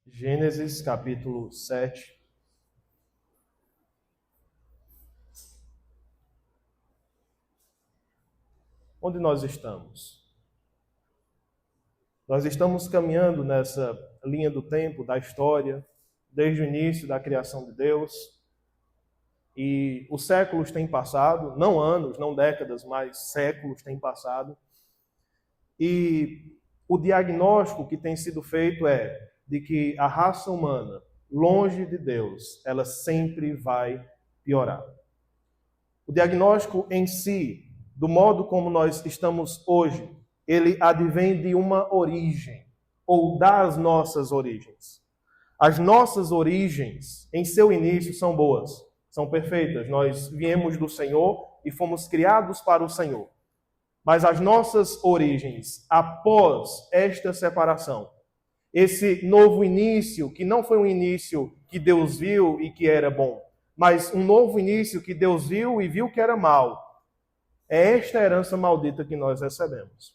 Gênesis capítulo 7. Onde nós estamos? Nós estamos caminhando nessa linha do tempo, da história, desde o início da criação de Deus. E os séculos têm passado, não anos, não décadas, mas séculos têm passado. E o diagnóstico que tem sido feito é de que a raça humana, longe de Deus, ela sempre vai piorar. O diagnóstico em si, do modo como nós estamos hoje, ele advém de uma origem, ou das nossas origens. As nossas origens, em seu início, são boas, são perfeitas. Nós viemos do Senhor e fomos criados para o Senhor. Mas as nossas origens, após esta separação, esse novo início, que não foi um início que Deus viu e que era bom, mas um novo início que Deus viu e viu que era mal, é esta herança maldita que nós recebemos.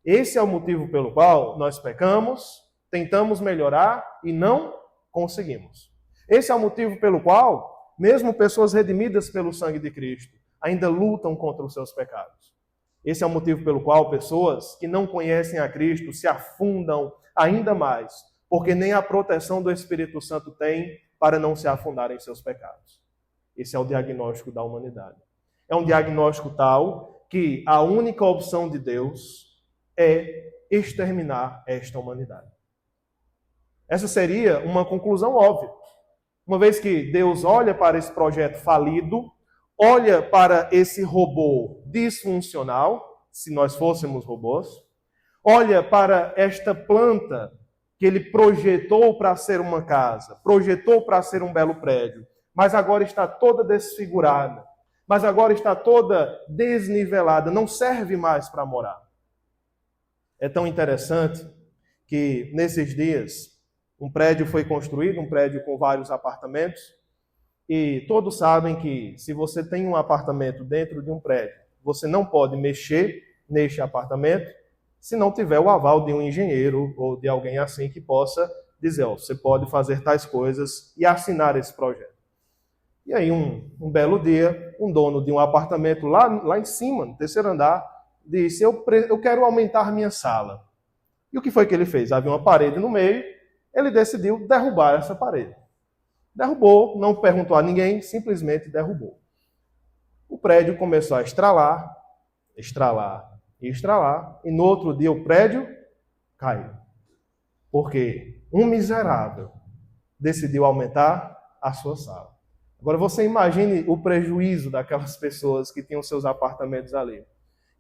Esse é o motivo pelo qual nós pecamos, tentamos melhorar e não conseguimos. Esse é o motivo pelo qual, mesmo pessoas redimidas pelo sangue de Cristo, ainda lutam contra os seus pecados. Esse é o motivo pelo qual pessoas que não conhecem a Cristo se afundam ainda mais, porque nem a proteção do Espírito Santo tem para não se afundar em seus pecados. Esse é o diagnóstico da humanidade. É um diagnóstico tal que a única opção de Deus é exterminar esta humanidade. Essa seria uma conclusão óbvia. Uma vez que Deus olha para esse projeto falido, olha para esse robô disfuncional, se nós fôssemos robôs, olha para esta planta que ele projetou para ser uma casa, projetou para ser um belo prédio, mas agora está toda desfigurada, mas agora está toda desnivelada, não serve mais para morar. É tão interessante que nesses dias um prédio foi construído, um prédio com vários apartamentos, e todos sabem que se você tem um apartamento dentro de um prédio, você não pode mexer neste apartamento se não tiver o aval de um engenheiro ou de alguém assim que possa dizer, você pode fazer tais coisas e assinar esse projeto. E aí um belo dia, um dono de um apartamento lá em cima, no terceiro andar, disse, eu quero aumentar minha sala. E o que foi que ele fez? Havia uma parede no meio, ele decidiu derrubar essa parede. Derrubou, não perguntou a ninguém, simplesmente derrubou. O prédio começou a estralar, e no outro dia o prédio caiu. Porque um miserável decidiu aumentar a sua sala. Agora você imagine o prejuízo daquelas pessoas que tinham seus apartamentos ali.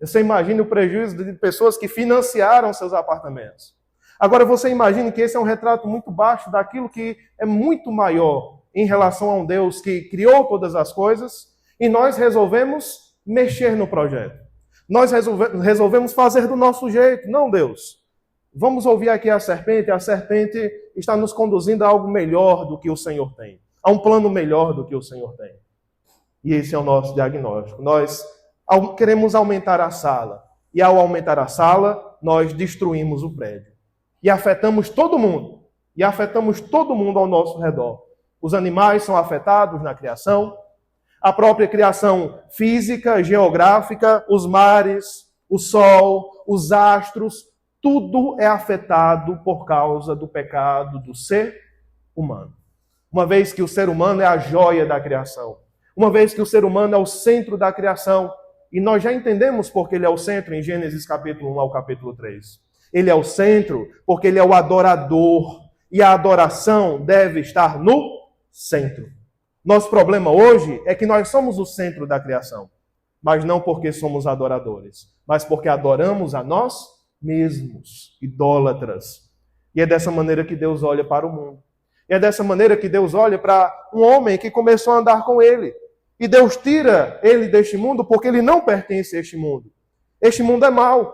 Você imagine o prejuízo de pessoas que financiaram seus apartamentos. Agora você imagine que esse é um retrato muito baixo daquilo que é muito maior em relação a um Deus que criou todas as coisas e nós resolvemos mexer no projeto. Nós resolvemos fazer do nosso jeito. Não, Deus. Vamos ouvir aqui a serpente está nos conduzindo a algo melhor do que o Senhor tem. A um plano melhor do que o Senhor tem. E esse é o nosso diagnóstico. Nós queremos aumentar a sala. E ao aumentar a sala, nós destruímos o prédio. E afetamos todo mundo. E afetamos todo mundo ao nosso redor. Os animais são afetados na criação. A própria criação física, geográfica, os mares, o sol, os astros, tudo é afetado por causa do pecado do ser humano. Uma vez que o ser humano é a joia da criação. Uma vez que o ser humano é o centro da criação. E nós já entendemos porque ele é o centro em Gênesis capítulo 1 ao capítulo 3. Ele é o centro porque ele é o adorador. E a adoração deve estar no centro. Nosso problema hoje é que nós somos o centro da criação. Mas não porque somos adoradores, mas porque adoramos a nós mesmos, idólatras. E é dessa maneira que Deus olha para o mundo. E é dessa maneira que Deus olha para um homem que começou a andar com ele. E Deus tira ele deste mundo porque ele não pertence a este mundo. Este mundo é mau.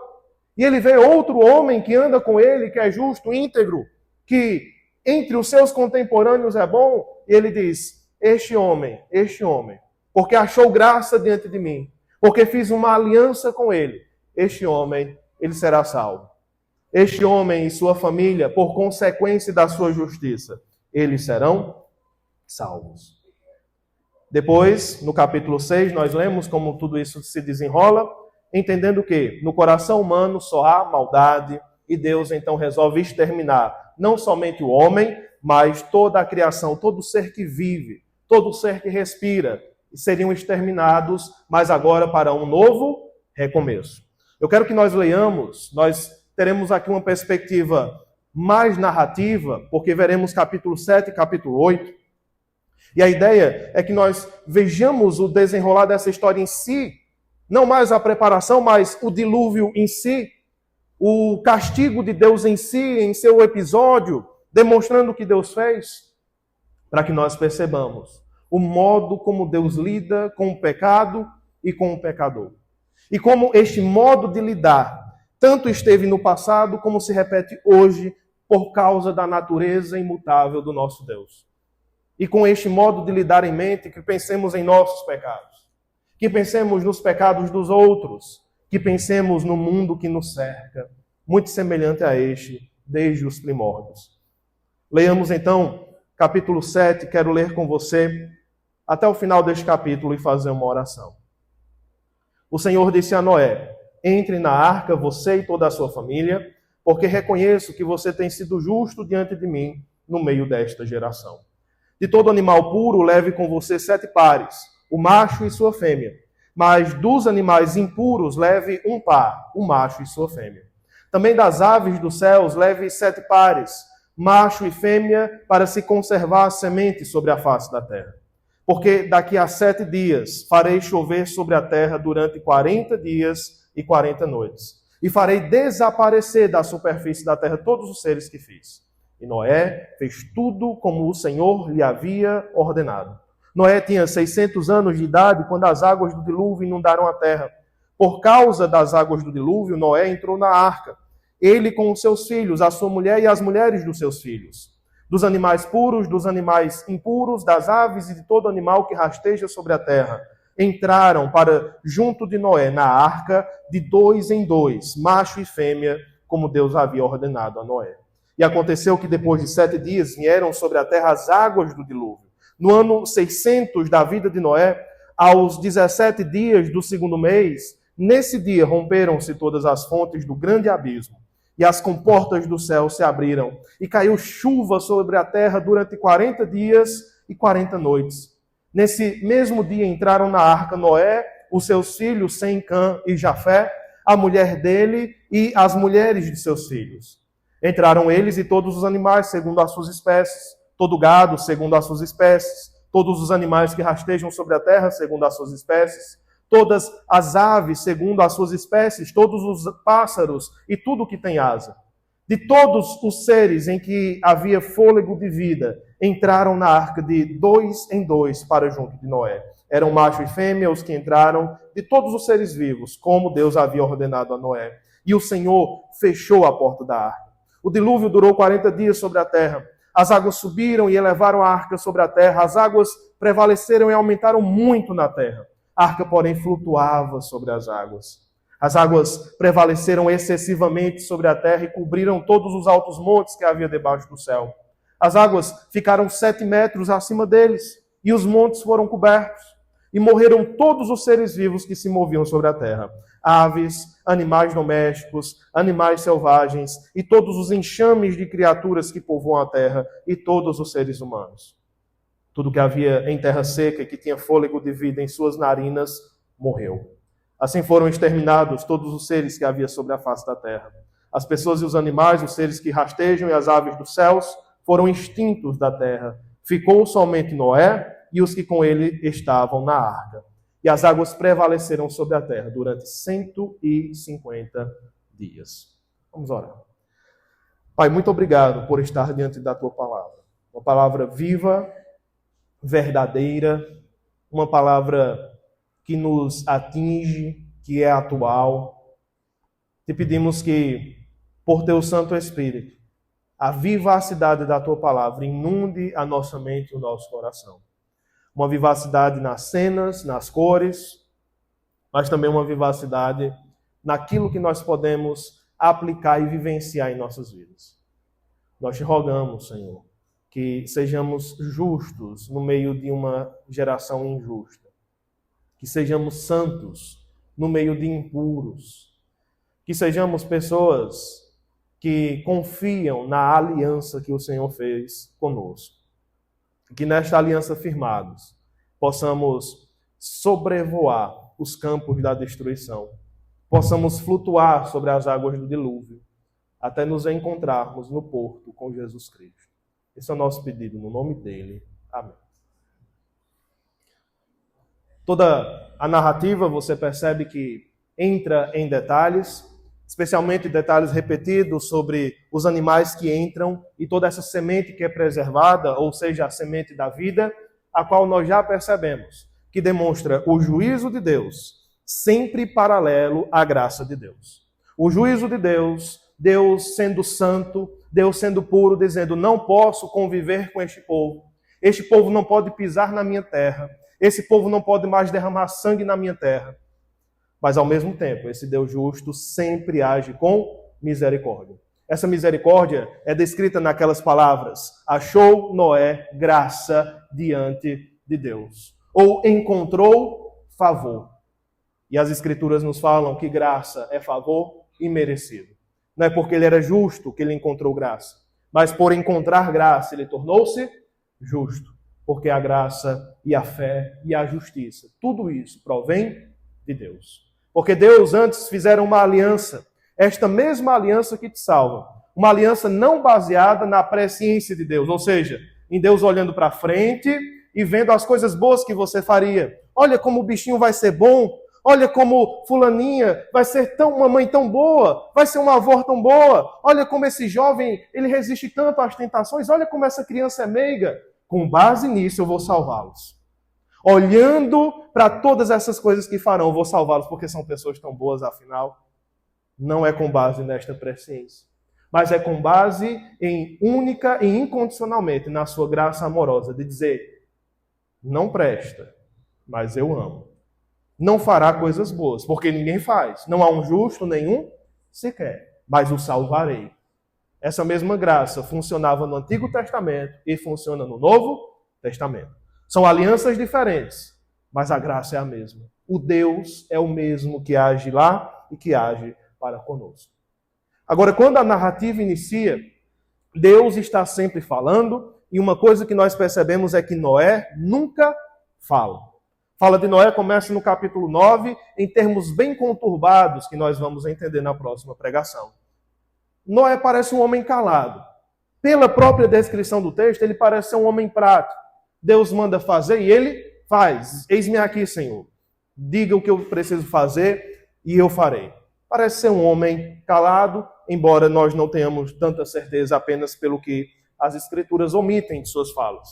E ele vê outro homem que anda com ele, que é justo, íntegro, que entre os seus contemporâneos é bom, e ele diz, este homem, porque achou graça diante de mim, porque fiz uma aliança com ele, este homem, ele será salvo. este homem e sua família, por consequência da sua justiça, eles serão salvos. Depois, no capítulo 6, nós lemos como tudo isso se desenrola, entendendo que no coração humano só há maldade, e Deus então resolve exterminar não somente o homem, mas toda a criação, todo ser que vive, todo ser que respira, seriam exterminados, mas agora para um novo recomeço. Eu quero que nós leiamos, nós teremos aqui uma perspectiva mais narrativa, porque veremos capítulo 7 e capítulo 8, e a ideia é que nós vejamos o desenrolar dessa história em si, não mais a preparação, mas o dilúvio em si, o castigo de Deus em si, em seu episódio, demonstrando o que Deus fez, para que nós percebamos o modo como Deus lida com o pecado e com o pecador. E como este modo de lidar tanto esteve no passado como se repete hoje por causa da natureza imutável do nosso Deus. E com este modo de lidar em mente, que pensemos em nossos pecados, que pensemos nos pecados dos outros, que pensemos no mundo que nos cerca, muito semelhante a este, desde os primórdios. Leiamos então capítulo 7, quero ler com você até o final deste capítulo e fazer uma oração. O Senhor disse a Noé: entre na arca, você e toda a sua família, porque reconheço que você tem sido justo diante de mim no meio desta geração. De todo animal puro, leve com você 7 pares, o macho e sua fêmea. Mas dos animais impuros, leve um par, o macho e sua fêmea. Também das aves dos céus, leve 7 pares, macho e fêmea, para se conservar a semente sobre a face da terra. Porque daqui a 7 dias farei chover sobre a terra durante 40 dias e 40 noites. E farei desaparecer da superfície da terra todos os seres que fiz. E Noé fez tudo como o Senhor lhe havia ordenado. Noé tinha 600 anos de idade quando as águas do dilúvio inundaram a terra. Por causa das águas do dilúvio, Noé entrou na arca. Ele com os seus filhos, a sua mulher e as mulheres dos seus filhos. Dos animais puros, dos animais impuros, das aves e de todo animal que rasteja sobre a terra. Entraram para junto de Noé na arca de 2 em 2, macho e fêmea, como Deus havia ordenado a Noé. E aconteceu que depois de 7 dias vieram sobre a terra as águas do dilúvio. No ano 600 da vida de Noé, aos 17 dias do 2º mês, nesse dia romperam-se todas as fontes do grande abismo, e as comportas do céu se abriram, e caiu chuva sobre a terra durante 40 dias e 40 noites. Nesse mesmo dia entraram na arca Noé, os seus filhos Sem, Cã e Jafé, a mulher dele e as mulheres de seus filhos. Entraram eles e todos os animais segundo as suas espécies, todo gado segundo as suas espécies, todos os animais que rastejam sobre a terra segundo as suas espécies, todas as aves segundo as suas espécies, todos os pássaros e tudo que tem asa. De todos os seres em que havia fôlego de vida, entraram na arca de 2 em 2 para junto de Noé. Eram macho e fêmea os que entraram, de todos os seres vivos, como Deus havia ordenado a Noé. E o Senhor fechou a porta da arca. O dilúvio durou 40 dias sobre a terra. As águas subiram e elevaram a arca sobre a terra. As águas prevaleceram e aumentaram muito na terra. A arca, porém, flutuava sobre as águas. As águas prevaleceram excessivamente sobre a terra e cobriram todos os altos montes que havia debaixo do céu. As águas ficaram 7 metros acima deles, e os montes foram cobertos. E morreram todos os seres vivos que se moviam sobre a terra. Aves, animais domésticos, animais selvagens, e todos os enxames de criaturas que povoam a terra, e todos os seres humanos. Tudo que havia em terra seca e que tinha fôlego de vida em suas narinas, morreu. Assim foram exterminados todos os seres que havia sobre a face da terra. As pessoas e os animais, os seres que rastejam e as aves dos céus, foram extintos da terra. Ficou somente Noé e os que com ele estavam na arca. E as águas prevaleceram sobre a terra durante 150 dias. Vamos orar. Pai, muito obrigado por estar diante da tua palavra. Uma palavra viva, verdadeira, uma palavra que nos atinge, que é atual. Te pedimos que, por teu Santo Espírito, a vivacidade da tua palavra inunde a nossa mente e o nosso coração. Uma vivacidade nas cenas, nas cores, mas também uma vivacidade naquilo que nós podemos aplicar e vivenciar em nossas vidas. Nós te rogamos, Senhor, que sejamos justos no meio de uma geração injusta, que sejamos santos no meio de impuros, que sejamos pessoas que confiam na aliança que o Senhor fez conosco. Que nesta aliança firmados, possamos sobrevoar os campos da destruição, possamos flutuar sobre as águas do dilúvio, até nos encontrarmos no porto com Jesus Cristo. Esse é o nosso pedido, no nome dele. Amém. Toda a narrativa, você percebe que entra em detalhes, especialmente detalhes repetidos sobre os animais que entram e toda essa semente que é preservada, ou seja, a semente da vida, a qual nós já percebemos, que demonstra o juízo de Deus, sempre paralelo à graça de Deus. O juízo de Deus, Deus sendo santo, Deus sendo puro, dizendo, não posso conviver com este povo não pode pisar na minha terra, esse povo não pode mais derramar sangue na minha terra. Mas, ao mesmo tempo, esse Deus justo sempre age com misericórdia. Essa misericórdia é descrita naquelas palavras: achou Noé graça diante de Deus. Ou encontrou favor. E as Escrituras nos falam que graça é favor imerecido. Não é porque ele era justo que ele encontrou graça, mas por encontrar graça ele tornou-se justo. Porque a graça e a fé e a justiça, tudo isso provém de Deus. Porque Deus antes fizeram uma aliança, esta mesma aliança que te salva. Uma aliança não baseada na presciência de Deus, ou seja, em Deus olhando para frente e vendo as coisas boas que você faria. Olha como o bichinho vai ser bom, olha como fulaninha vai ser uma mãe tão boa, vai ser uma avó tão boa, olha como esse jovem ele resiste tanto às tentações, olha como essa criança é meiga. Com base nisso eu vou salvá-los. Olhando para todas essas coisas que farão, vou salvá-los porque são pessoas tão boas, afinal. Não é com base nesta presciência, mas é com base em única e incondicionalmente na sua graça amorosa de dizer, não presta, mas eu amo. Não fará coisas boas, porque ninguém faz. Não há um justo nenhum sequer, mas o salvarei. Essa mesma graça funcionava no Antigo Testamento e funciona no Novo Testamento. São alianças diferentes, mas a graça é a mesma. O Deus é o mesmo que age lá e que age para conosco. Agora, quando a narrativa inicia, Deus está sempre falando, e uma coisa que nós percebemos é que Noé nunca fala. Fala de Noé começa no capítulo 9, em termos bem conturbados, que nós vamos entender na próxima pregação. Noé parece um homem calado. Pela própria descrição do texto, ele parece ser um homem prático. Deus manda fazer e ele faz. Eis-me aqui, Senhor. Diga o que eu preciso fazer e eu farei. Parece ser um homem calado, embora nós não tenhamos tanta certeza apenas pelo que as Escrituras omitem de suas falas.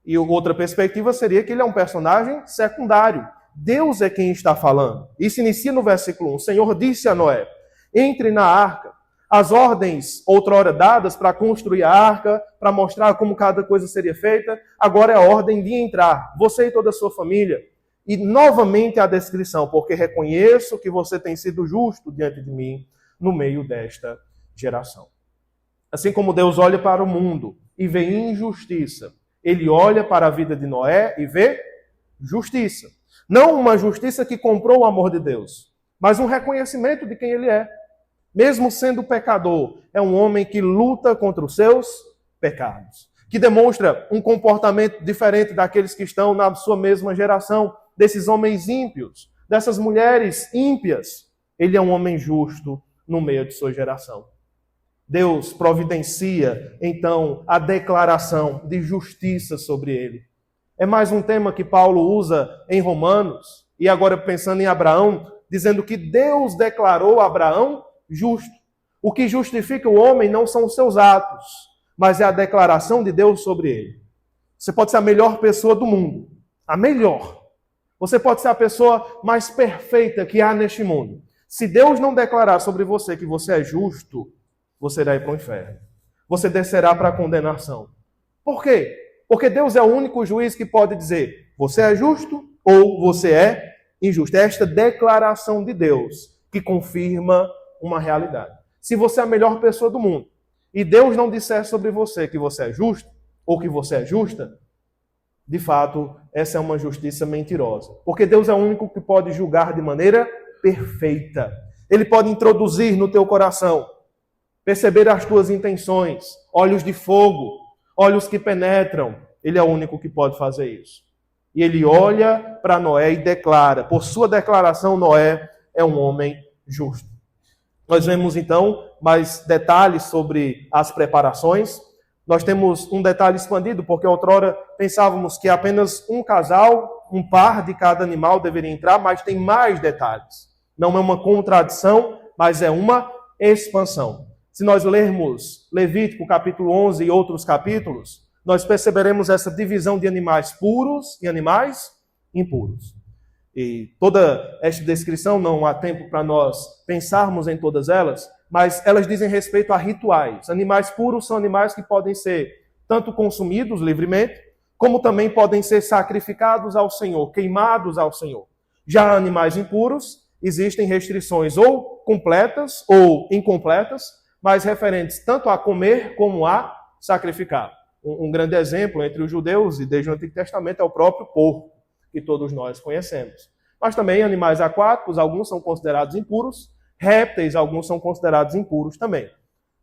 E outra perspectiva seria que ele é um personagem secundário. Deus é quem está falando. Isso inicia no versículo 1. O Senhor disse a Noé, entre na arca. As ordens, outrora dadas para construir a arca, para mostrar como cada coisa seria feita, agora é a ordem de entrar, você e toda a sua família. E novamente a descrição, porque reconheço que você tem sido justo diante de mim no meio desta geração. Assim como Deus olha para o mundo e vê injustiça, ele olha para a vida de Noé e vê justiça. Não uma justiça que comprou o amor de Deus, mas um reconhecimento de quem ele é. Mesmo sendo pecador, é um homem que luta contra os seus pecados, que demonstra um comportamento diferente daqueles que estão na sua mesma geração, desses homens ímpios, dessas mulheres ímpias. Ele é um homem justo no meio de sua geração. Deus providencia, então, a declaração de justiça sobre ele. É mais um tema que Paulo usa em Romanos, e agora pensando em Abraão, dizendo que Deus declarou a Abraão justo. O que justifica o homem não são os seus atos, mas é a declaração de Deus sobre ele. Você pode ser a melhor pessoa do mundo, a melhor. Você pode ser a pessoa mais perfeita que há neste mundo. Se Deus não declarar sobre você que você é justo, você irá ir para o inferno. Você descerá para a condenação. Por quê? Porque Deus é o único juiz que pode dizer, você é justo ou você é injusto. É esta declaração de Deus que confirma uma realidade. Se você é a melhor pessoa do mundo e Deus não disser sobre você que você é justo ou que você é justa, de fato, essa é uma justiça mentirosa. Porque Deus é o único que pode julgar de maneira perfeita. Ele pode introduzir no teu coração, perceber as tuas intenções, olhos de fogo, olhos que penetram. Ele é o único que pode fazer isso. E ele olha para Noé e declara. Por sua declaração, Noé é um homem justo. Nós vemos então mais detalhes sobre as preparações. Nós temos um detalhe expandido, porque outrora pensávamos que apenas um casal, um par de cada animal deveria entrar, mas tem mais detalhes. Não é uma contradição, mas é uma expansão. Se nós lermos Levítico capítulo 11 e outros capítulos, nós perceberemos essa divisão de animais puros e animais impuros. E toda esta descrição, não há tempo para nós pensarmos em todas elas, mas elas dizem respeito a rituais. Animais puros são animais que podem ser tanto consumidos livremente, como também podem ser sacrificados ao Senhor, queimados ao Senhor. Já animais impuros, existem restrições ou completas ou incompletas, mas referentes tanto a comer como a sacrificar. Um grande exemplo entre os judeus e desde o Antigo Testamento é o próprio porco, que todos nós conhecemos. Mas também animais aquáticos, alguns são considerados impuros, répteis, alguns são considerados impuros também.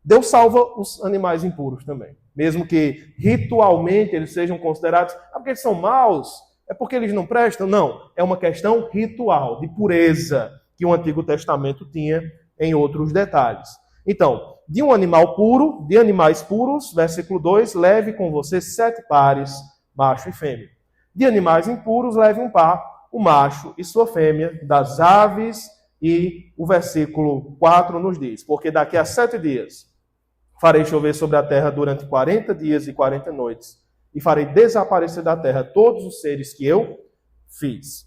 Deus salva os animais impuros também. Mesmo que ritualmente eles sejam considerados, porque eles são maus, é porque eles não prestam? Não, é uma questão ritual, de pureza, que o Antigo Testamento tinha em outros detalhes. Então, de um animal puro, de animais puros, versículo 2, leve com você 7 pares, macho e fêmea. De animais impuros, leve um par, o macho e sua fêmea, das aves. E o versículo 4 nos diz, porque daqui a 7 dias farei chover sobre a terra durante 40 dias e 40 noites, e farei desaparecer da terra todos os seres que eu fiz.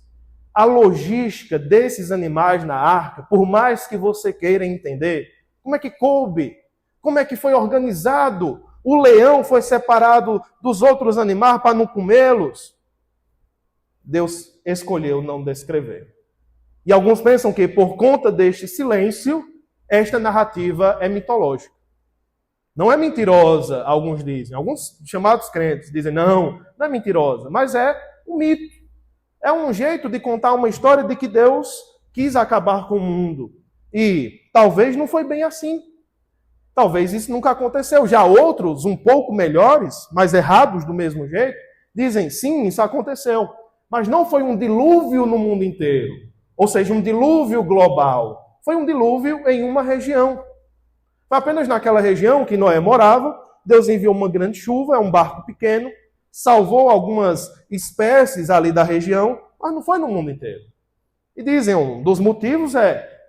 A logística desses animais na arca, por mais que você queira entender, como é que coube? Como é que foi organizado? O leão foi separado dos outros animais para não comê-los? Deus escolheu não descrever. E alguns pensam que, por conta deste silêncio, esta narrativa é mitológica. Não é mentirosa, alguns dizem. Alguns chamados crentes dizem, não é mentirosa, mas é um mito. É um jeito de contar uma história de que Deus quis acabar com o mundo. E talvez não foi bem assim. Talvez isso nunca aconteceu. Já outros, um pouco melhores, mas errados do mesmo jeito, dizem, sim, isso aconteceu. Mas não foi um dilúvio no mundo inteiro. Ou seja, um dilúvio global. Foi um dilúvio em uma região. Foi apenas naquela região que Noé morava. Deus enviou uma grande chuva, é um barco pequeno, salvou algumas espécies ali da região, mas não foi no mundo inteiro. E dizem, um dos motivos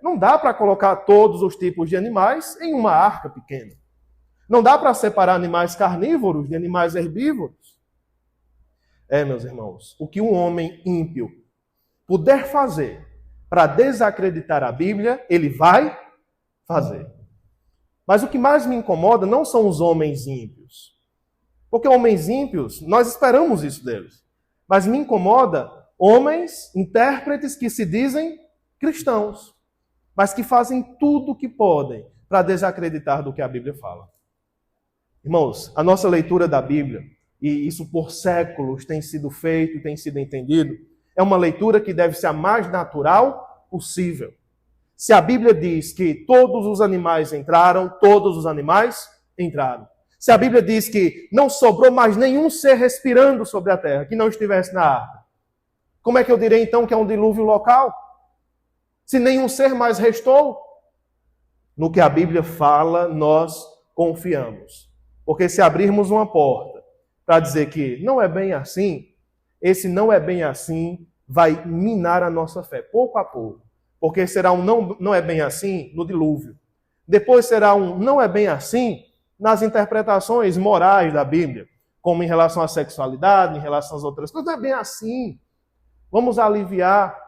não dá para colocar todos os tipos de animais em uma arca pequena. Não dá para separar animais carnívoros de animais herbívoros. Meus irmãos, o que um homem ímpio puder fazer para desacreditar a Bíblia, ele vai fazer. Mas o que mais me incomoda não são os homens ímpios. Porque homens ímpios, nós esperamos isso deles. Mas me incomoda homens, intérpretes que se dizem cristãos, mas que fazem tudo o que podem para desacreditar do que a Bíblia fala. Irmãos, a nossa leitura da Bíblia, e isso por séculos tem sido feito e tem sido entendido, é uma leitura que deve ser a mais natural possível. Se a Bíblia diz que todos os animais entraram, todos os animais entraram. Se a Bíblia diz que não sobrou mais nenhum ser respirando sobre a terra que não estivesse na arca, como é que eu direi então que é um dilúvio local? Se nenhum ser mais restou? No que a Bíblia fala, nós confiamos. Porque se abrirmos uma porta para dizer que não é bem assim, esse não é bem assim vai minar a nossa fé, pouco a pouco. Porque será um não é bem assim no dilúvio. Depois será um não é bem assim nas interpretações morais da Bíblia, como em relação à sexualidade, em relação às outras coisas. Não é bem assim. Vamos aliviar.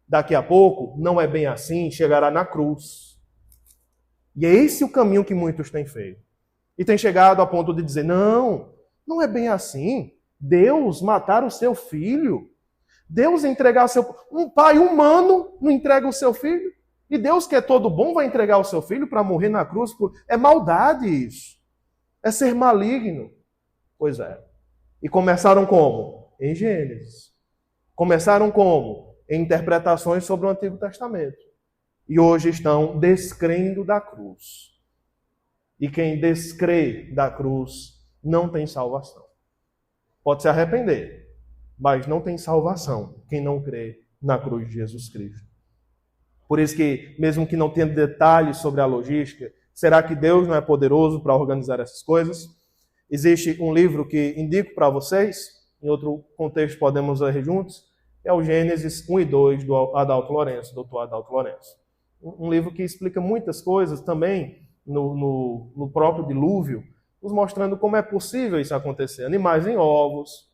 Daqui a pouco, não é bem assim, chegará na cruz. E é esse o caminho que muitos têm feito. E têm chegado a ponto de dizer, não é bem assim. Deus matar o seu filho. Deus entregar o seu... Um pai humano não entrega o seu filho. E Deus, que é todo bom, vai entregar o seu filho para morrer na cruz? É maldade isso. É ser maligno. Pois é. E começaram como? Em Gênesis. Começaram como? Em interpretações sobre o Antigo Testamento. E hoje estão descrendo da cruz. E quem descrê da cruz não tem salvação. Pode se arrepender, mas não tem salvação quem não crê na cruz de Jesus Cristo. Por isso que, mesmo que não tenha detalhes sobre a logística, será que Deus não é poderoso para organizar essas coisas? Existe um livro que indico para vocês, em outro contexto podemos ler juntos, é o Gênesis 1 e 2, do Adalto Lourenço, Dr. Adalto Lourenço. Um livro que explica muitas coisas também no próprio dilúvio, nos mostrando como é possível isso acontecer. Animais em ovos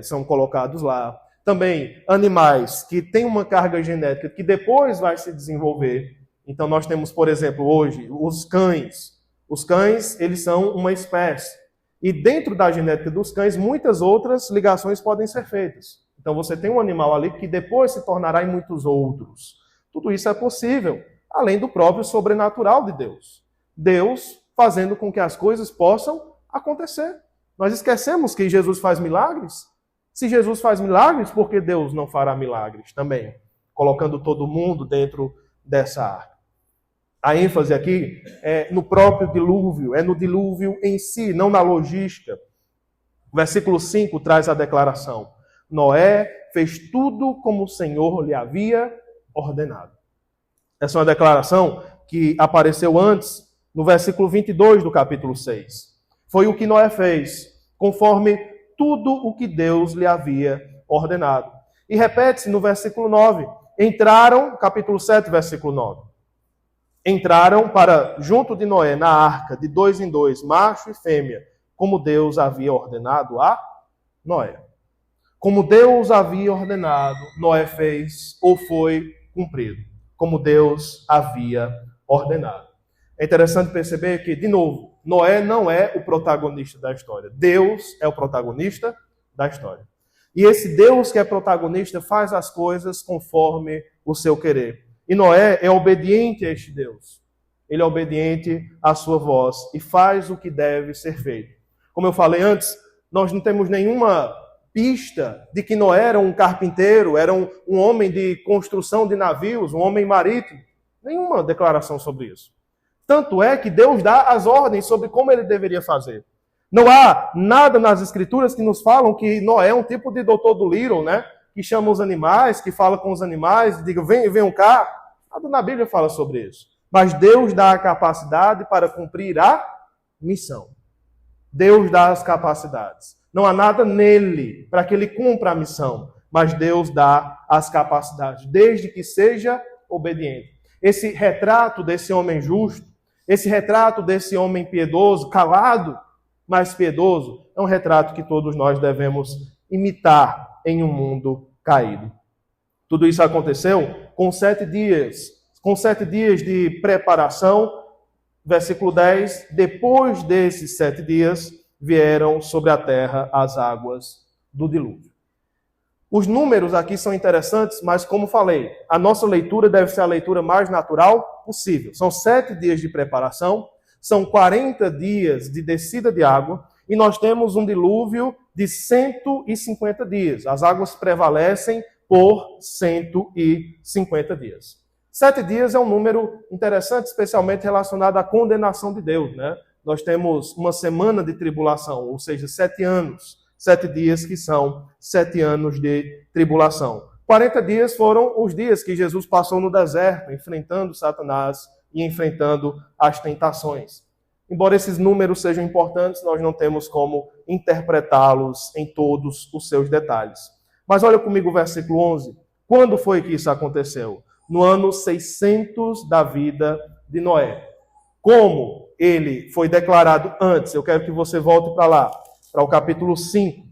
são colocados lá. Também animais que têm uma carga genética que depois vai se desenvolver. Então nós temos, por exemplo, hoje, os cães. Os cães, eles são uma espécie. E dentro da genética dos cães, muitas outras ligações podem ser feitas. Então você tem um animal ali que depois se tornará em muitos outros. Tudo isso é possível, além do próprio sobrenatural de Deus. Deus fazendo com que as coisas possam acontecer. Nós esquecemos que Jesus faz milagres. Se Jesus faz milagres, por que Deus não fará milagres também? Colocando todo mundo dentro dessa arca. A ênfase aqui é no próprio dilúvio, é no dilúvio em si, não na logística. O versículo 5 traz a declaração. Noé fez tudo como o Senhor lhe havia ordenado. Essa é uma declaração que apareceu antes, no versículo 22 do capítulo 6. Foi o que Noé fez, conforme tudo o que Deus lhe havia ordenado. E repete-se no versículo 9. Entraram, capítulo 7, versículo 9. Entraram para junto de Noé na arca, de 2 em 2, macho e fêmea, como Deus havia ordenado a Noé. Como Deus havia ordenado, Noé fez ou foi cumprido. Como Deus havia ordenado. É interessante perceber que, de novo, Noé não é o protagonista da história. Deus é o protagonista da história. E esse Deus que é protagonista faz as coisas conforme o seu querer. E Noé é obediente a este Deus. Ele é obediente à sua voz e faz o que deve ser feito. Como eu falei antes, nós não temos nenhuma pista de que Noé era um carpinteiro, era um homem de construção de navios, um homem marítimo. Nenhuma declaração sobre isso. Tanto é que Deus dá as ordens sobre como ele deveria fazer. Não há nada nas Escrituras que nos falam que Noé é um tipo de doutor do Little, né? Que chama os animais, que fala com os animais, diga, venham cá. Nada na Bíblia fala sobre isso. Mas Deus dá a capacidade para cumprir a missão. Deus dá as capacidades. Não há nada nele para que ele cumpra a missão. Mas Deus dá as capacidades, desde que seja obediente. Esse retrato desse homem justo, esse retrato desse homem piedoso, calado, mas piedoso, é um retrato que todos nós devemos imitar em um mundo caído. Tudo isso aconteceu com 7 dias. Com 7 dias de preparação, versículo 10, depois desses 7 dias, vieram sobre a terra as águas do dilúvio. Os números aqui são interessantes, mas como falei, a nossa leitura deve ser a leitura mais natural possível. São 7 dias de preparação, são 40 dias de descida de água, e nós temos um dilúvio de 150 dias. As águas prevalecem por 150 dias. 7 dias é um número interessante, especialmente relacionado à condenação de Deus, né? Nós temos uma semana de tribulação, ou seja, 7 anos. 7 dias que são 7 anos de tribulação. 40 dias foram os dias que Jesus passou no deserto, enfrentando Satanás e enfrentando as tentações. Embora esses números sejam importantes, nós não temos como interpretá-los em todos os seus detalhes. Mas olha comigo o versículo 11. Quando foi que isso aconteceu? No ano 600 da vida de Noé. Como ele foi declarado antes, eu quero que você volte para lá, para o capítulo 5.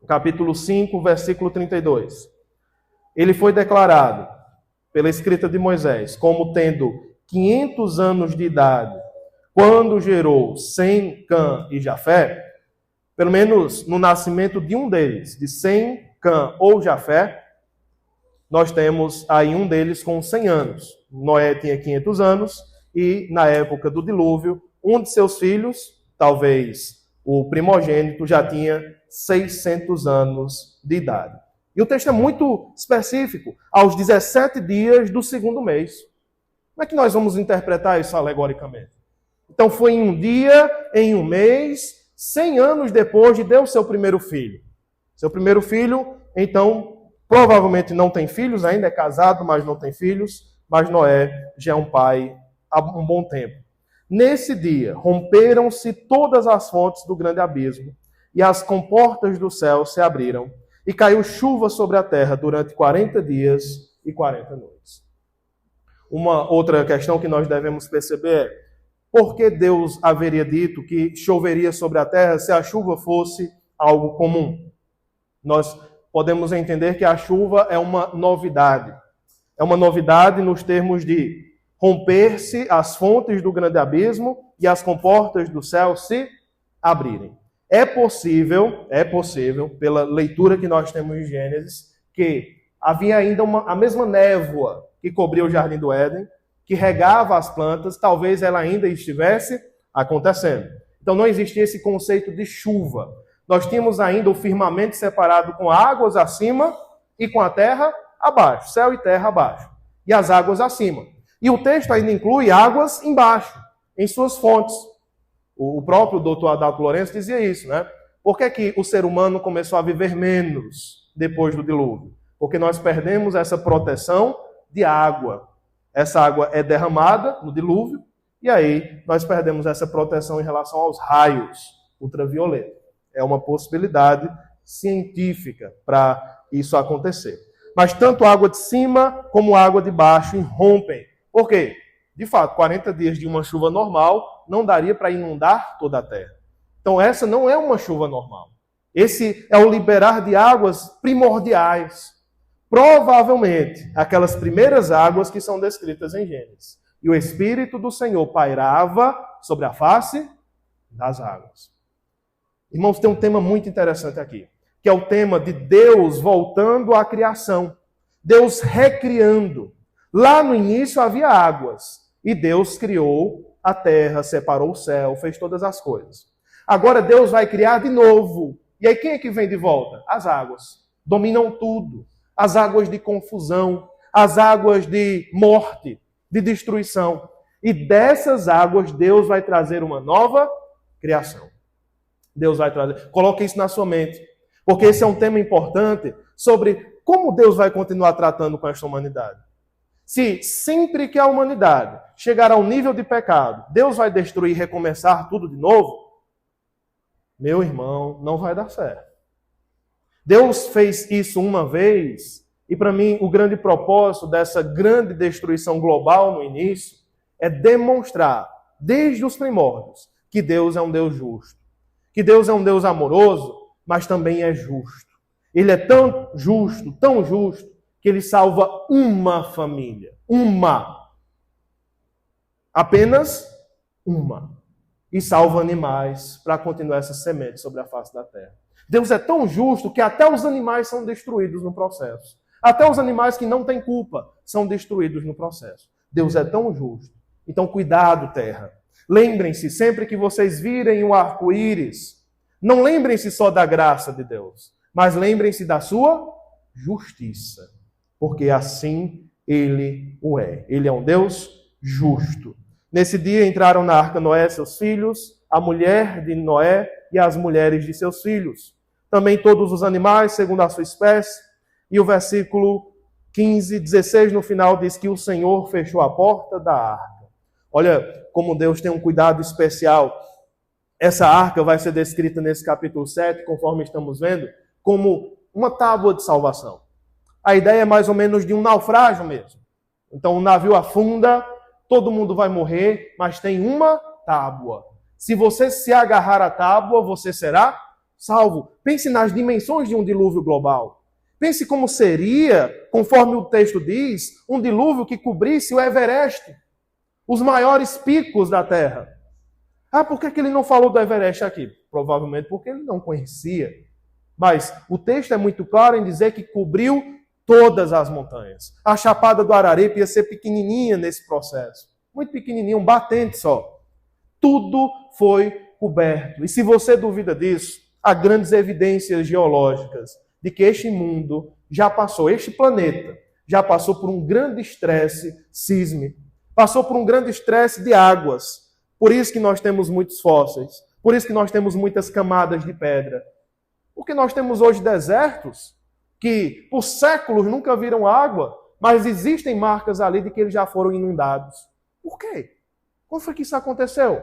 Capítulo 5, versículo 32. Ele foi declarado, pela escrita de Moisés, como tendo 500 anos de idade, quando gerou Sem, Cã e Jafé, pelo menos no nascimento de um deles, de Sem, Cã ou Jafé, nós temos aí um deles com 100 anos. Noé tinha 500 anos e, na época do dilúvio, um de seus filhos, talvez o primogênito, já tinha 600 anos de idade. E o texto é muito específico, aos 17 dias do segundo mês. Como é que nós vamos interpretar isso alegoricamente? Então foi em um dia, em um mês, 100 anos depois de Deus seu primeiro filho. Seu primeiro filho, então, provavelmente não tem filhos, ainda é casado, mas não tem filhos, mas Noé já é um pai há um bom tempo. Nesse dia, romperam-se todas as fontes do grande abismo, e as comportas do céu se abriram, e caiu chuva sobre a terra durante 40 dias e 40 noites. Uma outra questão que nós devemos perceber é: por que Deus haveria dito que choveria sobre a terra se a chuva fosse algo comum? Nós podemos entender que a chuva é uma novidade. É uma novidade nos termos de romper-se as fontes do grande abismo e as comportas do céu se abrirem. É possível, pela leitura que nós temos em Gênesis, que havia ainda a mesma névoa que cobria o Jardim do Éden, que regava as plantas, talvez ela ainda estivesse acontecendo. Então não existia esse conceito de chuva. Nós tínhamos ainda o firmamento separado com águas acima e com a terra abaixo, céu e terra abaixo, e as águas acima. E o texto ainda inclui águas embaixo, em suas fontes. O próprio doutor Adalto Lourenço dizia isso, né? Por que que o ser humano começou a viver menos depois do dilúvio? Porque nós perdemos essa proteção de água. Essa água é derramada no dilúvio, e aí nós perdemos essa proteção em relação aos raios ultravioleta. É uma possibilidade científica para isso acontecer. Mas tanto a água de cima como a água de baixo irrompem. Por quê? De fato, 40 dias de uma chuva normal não daria para inundar toda a terra. Então essa não é uma chuva normal. Esse é o liberar de águas primordiais. Provavelmente, aquelas primeiras águas que são descritas em Gênesis. E o Espírito do Senhor pairava sobre a face das águas. Irmãos, tem um tema muito interessante aqui, que é o tema de Deus voltando à criação. Deus recriando. Lá no início havia águas, e Deus criou a terra, separou o céu, fez todas as coisas. Agora Deus vai criar de novo. E aí quem é que vem de volta? As águas. Dominam tudo. As águas de confusão, as águas de morte, de destruição. E dessas águas Deus vai trazer uma nova criação. Deus vai trazer. Coloque isso na sua mente, porque esse é um tema importante sobre como Deus vai continuar tratando com esta humanidade. Se sempre que a humanidade chegar ao nível de pecado, Deus vai destruir e recomeçar tudo de novo, meu irmão, não vai dar certo. Deus fez isso uma vez, e para mim o grande propósito dessa grande destruição global no início é demonstrar, desde os primórdios, que Deus é um Deus justo. Que Deus é um Deus amoroso, mas também é justo. Ele é tão justo, que ele salva uma família. Uma. Apenas uma. E salva animais para continuar essa semente sobre a face da terra. Deus é tão justo que até os animais são destruídos no processo. Até os animais que não têm culpa são destruídos no processo. Deus é tão justo. Então, cuidado, terra. Lembrem-se, sempre que vocês virem o arco-íris, não lembrem-se só da graça de Deus, mas lembrem-se da sua justiça. Porque assim Ele o é. Ele é um Deus justo. Nesse dia entraram na arca Noé, seus filhos, a mulher de Noé e as mulheres de seus filhos. Também todos os animais, segundo a sua espécie. E o versículo 15, 16 no final diz que o Senhor fechou a porta da arca. Olha como Deus tem um cuidado especial. Essa arca vai ser descrita nesse capítulo 7, conforme estamos vendo, como uma tábua de salvação. A ideia é mais ou menos de um naufrágio mesmo. Então o navio afunda, todo mundo vai morrer, mas tem uma tábua. Se você se agarrar à tábua, você será salvo. Pense nas dimensões de um dilúvio global. Pense como seria, conforme o texto diz, um dilúvio que cobrisse o Everest, os maiores picos da Terra. Ah, por que ele não falou do Everest aqui? Provavelmente porque ele não conhecia. Mas o texto é muito claro em dizer que cobriu todas as montanhas. A Chapada do Araripe ia ser pequenininha nesse processo. Muito pequenininha, um batente só. Tudo foi coberto. E se você duvida disso, há grandes evidências geológicas de que este mundo já passou, este planeta já passou por um grande estresse sísmico. Passou por um grande estresse de águas. Por isso que nós temos muitos fósseis. Por isso que nós temos muitas camadas de pedra. Porque nós temos hoje desertos que por séculos nunca viram água, mas existem marcas ali de que eles já foram inundados. Por quê? Como foi que isso aconteceu?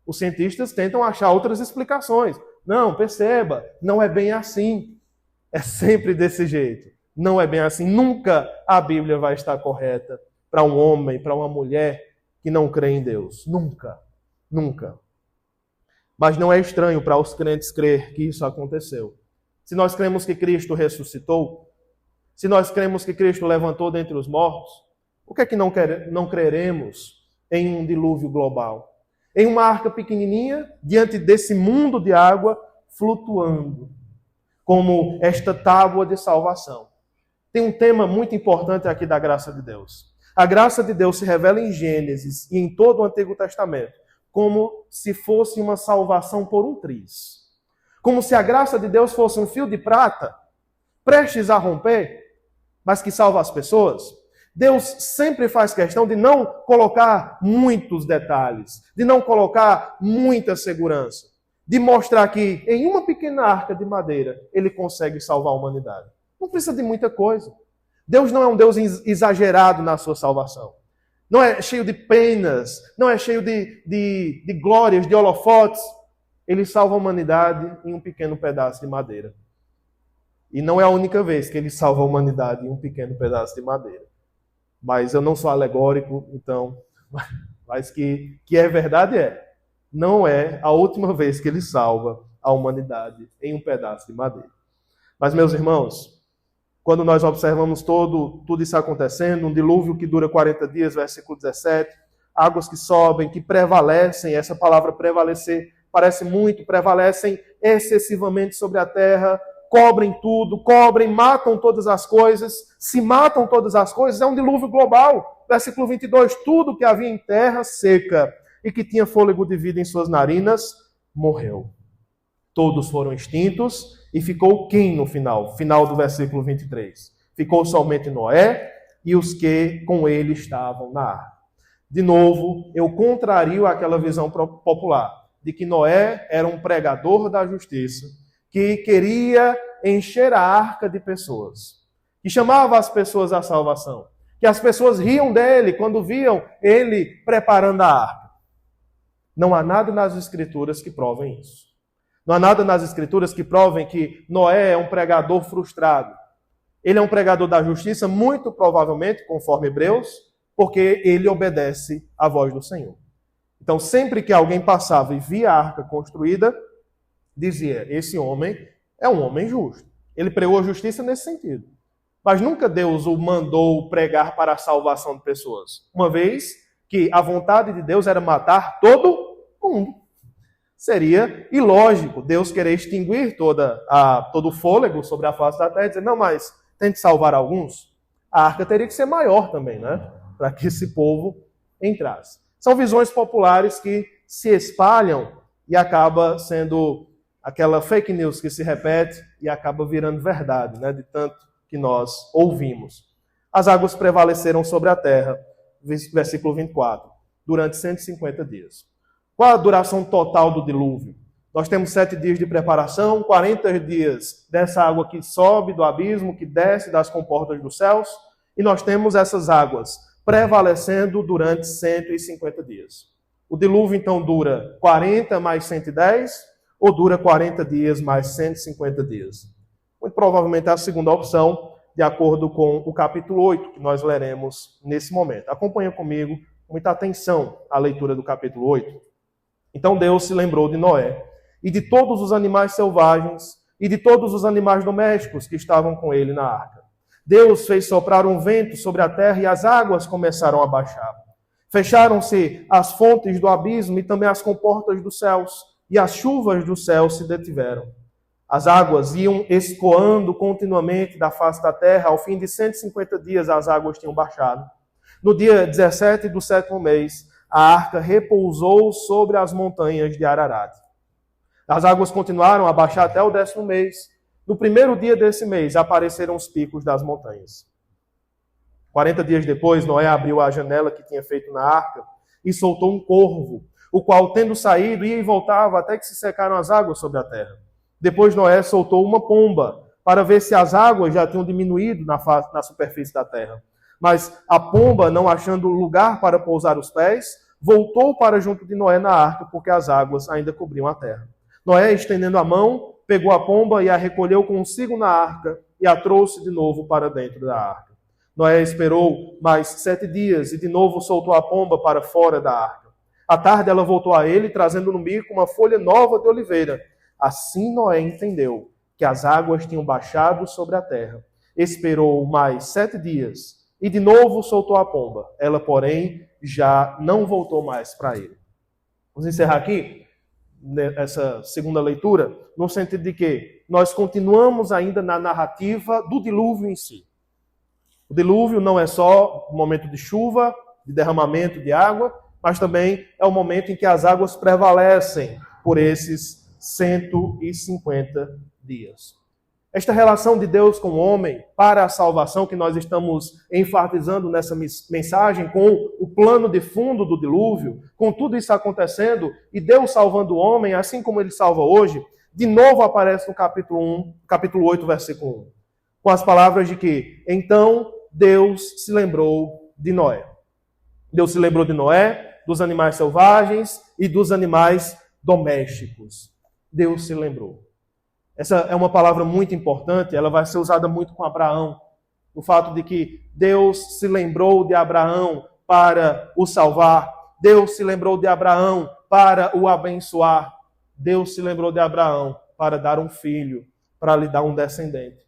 Os cientistas tentam achar outras explicações. Não, perceba, não é bem assim. É sempre desse jeito. Não é bem assim. Nunca a Bíblia vai estar correta para um homem, para uma mulher que não crê em Deus. Nunca. Nunca. Mas não é estranho para os crentes crer que isso aconteceu. Se nós cremos que Cristo ressuscitou, se nós cremos que Cristo levantou dentre os mortos, por que é que não creremos em um dilúvio global? Em uma arca pequenininha, diante desse mundo de água, flutuando, como esta tábua de salvação. Tem um tema muito importante aqui da graça de Deus. A graça de Deus se revela em Gênesis e em todo o Antigo Testamento, como se fosse uma salvação por um triz. Como se a graça de Deus fosse um fio de prata, prestes a romper, mas que salva as pessoas. Deus sempre faz questão de não colocar muitos detalhes, de não colocar muita segurança, de mostrar que em uma pequena arca de madeira ele consegue salvar a humanidade. Não precisa de muita coisa. Deus não é um Deus exagerado na sua salvação. Não é cheio de penas, não é cheio de glórias, de holofotes. Ele salva a humanidade em um pequeno pedaço de madeira. E não é a única vez que ele salva a humanidade em um pequeno pedaço de madeira. Mas eu não sou alegórico, então, mas que é verdade é. Não é a última vez que ele salva a humanidade em um pedaço de madeira. Mas, meus irmãos, quando nós observamos tudo isso acontecendo, um dilúvio que dura 40 dias, versículo 17, águas que sobem, que prevalecem, essa palavra prevalecer parece muito, prevalecem excessivamente sobre a terra, cobrem tudo, matam todas as coisas, se matam todas as coisas, é um dilúvio global. Versículo 22, tudo que havia em terra seca e que tinha fôlego de vida em suas narinas, morreu. Todos foram extintos e ficou quem no final? Final do versículo 23. Ficou somente Noé e os que com ele estavam na arca. De novo, eu contrario aquela visão popular de que Noé era um pregador da justiça, que queria encher a arca de pessoas, que chamava as pessoas à salvação, que as pessoas riam dele quando viam ele preparando a arca. Não há nada nas Escrituras que provem isso. Não há nada nas Escrituras que provem que Noé é um pregador frustrado. Ele é um pregador da justiça, muito provavelmente, conforme Hebreus, porque ele obedece à voz do Senhor. Então, sempre que alguém passava e via a arca construída, dizia, esse homem é um homem justo. Ele pregou a justiça nesse sentido. Mas nunca Deus o mandou pregar para a salvação de pessoas. Uma vez que a vontade de Deus era matar todo mundo. Seria ilógico Deus querer extinguir todo o fôlego sobre a face da terra e dizer, não, mas tente salvar alguns. A arca teria que ser maior também, né? Para que esse povo entrasse. São visões populares que se espalham e acaba sendo aquela fake news que se repete e acaba virando verdade, né? De tanto que nós ouvimos. As águas prevaleceram sobre a terra, versículo 24, durante 150 dias. Qual a duração total do dilúvio? Nós temos 7 dias de preparação, 40 dias dessa água que sobe do abismo, que desce das comportas dos céus, e nós temos essas águas prevalecendo durante 150 dias. O dilúvio, então, dura 40 mais 110, ou dura 40 dias mais 150 dias? Muito provavelmente é a segunda opção, de acordo com o capítulo 8, que nós leremos nesse momento. Acompanha comigo, com muita atenção, a leitura do capítulo 8. Então Deus se lembrou de Noé, e de todos os animais selvagens, e de todos os animais domésticos que estavam com ele na arca. Deus fez soprar um vento sobre a terra e as águas começaram a baixar. Fecharam-se as fontes do abismo e também as comportas dos céus, e as chuvas do céu se detiveram. As águas iam escoando continuamente da face da terra. Ao fim de 150 dias, as águas tinham baixado. No dia 17 do 7º mês, a arca repousou sobre as montanhas de Ararat. As águas continuaram a baixar até o 10º mês. No primeiro dia desse mês, apareceram os picos das montanhas. 40 dias depois, Noé abriu a janela que tinha feito na arca e soltou um corvo, o qual, tendo saído, ia e voltava até que se secaram as águas sobre a terra. Depois Noé soltou uma pomba para ver se as águas já tinham diminuído na superfície da terra. Mas a pomba, não achando lugar para pousar os pés, voltou para junto de Noé na arca, porque as águas ainda cobriam a terra. Noé, estendendo a mão, pegou a pomba e a recolheu consigo na arca e a trouxe de novo para dentro da arca. Noé esperou mais 7 dias e de novo soltou a pomba para fora da arca. À tarde ela voltou a ele, trazendo no bico uma folha nova de oliveira. Assim Noé entendeu que as águas tinham baixado sobre a terra. Esperou mais 7 dias e de novo soltou a pomba. Ela, porém, já não voltou mais para ele. Vamos encerrar aqui essa segunda leitura, no sentido de que nós continuamos ainda na narrativa do dilúvio em si. O dilúvio não é só o momento de chuva, de derramamento de água, mas também é o momento em que as águas prevalecem por esses 150 dias. Esta relação de Deus com o homem para a salvação que nós estamos enfatizando nessa mensagem, com o plano de fundo do dilúvio, com tudo isso acontecendo e Deus salvando o homem, assim como ele salva hoje, de novo aparece no capítulo 8, versículo 1, com as palavras de que, então Deus se lembrou de Noé. Deus se lembrou de Noé, dos animais selvagens e dos animais domésticos. Deus se lembrou. Essa é uma palavra muito importante, ela vai ser usada muito com Abraão. O fato de que Deus se lembrou de Abraão para o salvar. Deus se lembrou de Abraão para o abençoar. Deus se lembrou de Abraão para dar um filho, para lhe dar um descendente.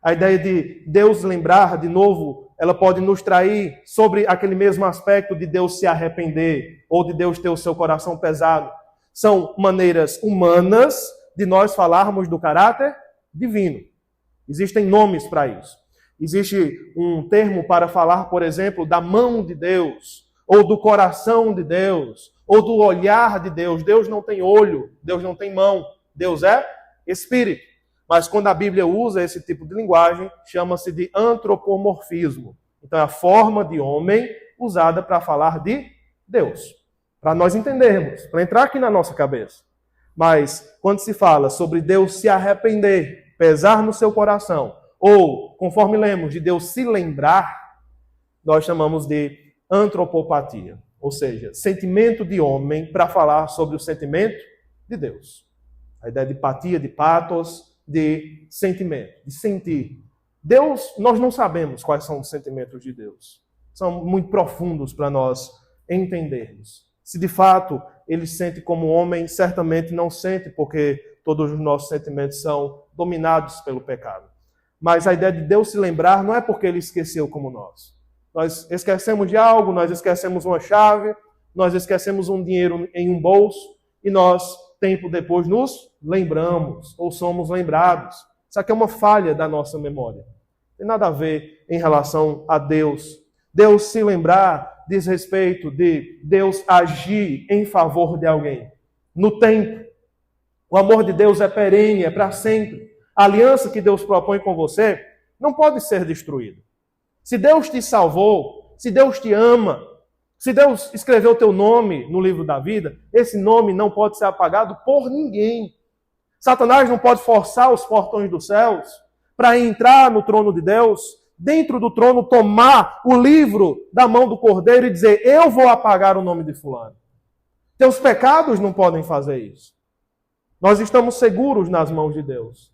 A ideia de Deus lembrar, de novo, ela pode nos trair sobre aquele mesmo aspecto de Deus se arrepender ou de Deus ter o seu coração pesado. São maneiras humanas de nós falarmos do caráter divino. Existem nomes para isso. Existe um termo para falar, por exemplo, da mão de Deus, ou do coração de Deus, ou do olhar de Deus. Deus não tem olho, Deus não tem mão, Deus é espírito. Mas quando a Bíblia usa esse tipo de linguagem, chama-se de antropomorfismo. Então é a forma de homem usada para falar de Deus. Para nós entendermos, para entrar aqui na nossa cabeça. Mas quando se fala sobre Deus se arrepender, pesar no seu coração, ou, conforme lemos, de Deus se lembrar, nós chamamos de antropopatia. Ou seja, sentimento de homem para falar sobre o sentimento de Deus. A ideia de patia, de patos, de sentimento, de sentir. Deus, nós não sabemos quais são os sentimentos de Deus. São muito profundos para nós entendermos. Se de fato ele sente como homem, certamente não sente, porque todos os nossos sentimentos são dominados pelo pecado. Mas a ideia de Deus se lembrar não é porque ele esqueceu como nós. Nós esquecemos de algo, nós esquecemos uma chave, nós esquecemos um dinheiro em um bolso e nós, tempo depois, nos lembramos ou somos lembrados. Isso aqui é uma falha da nossa memória. Não tem nada a ver em relação a Deus. Deus se lembrar diz respeito de Deus agir em favor de alguém. No tempo. O amor de Deus é perene, é para sempre. A aliança que Deus propõe com você não pode ser destruída. Se Deus te salvou, se Deus te ama, se Deus escreveu teu nome no livro da vida, esse nome não pode ser apagado por ninguém. Satanás não pode forçar os portões dos céus para entrar no trono de Deus, dentro do trono tomar o livro da mão do Cordeiro e dizer, eu vou apagar o nome de fulano. Teus pecados não podem fazer isso. Nós estamos seguros nas mãos de Deus.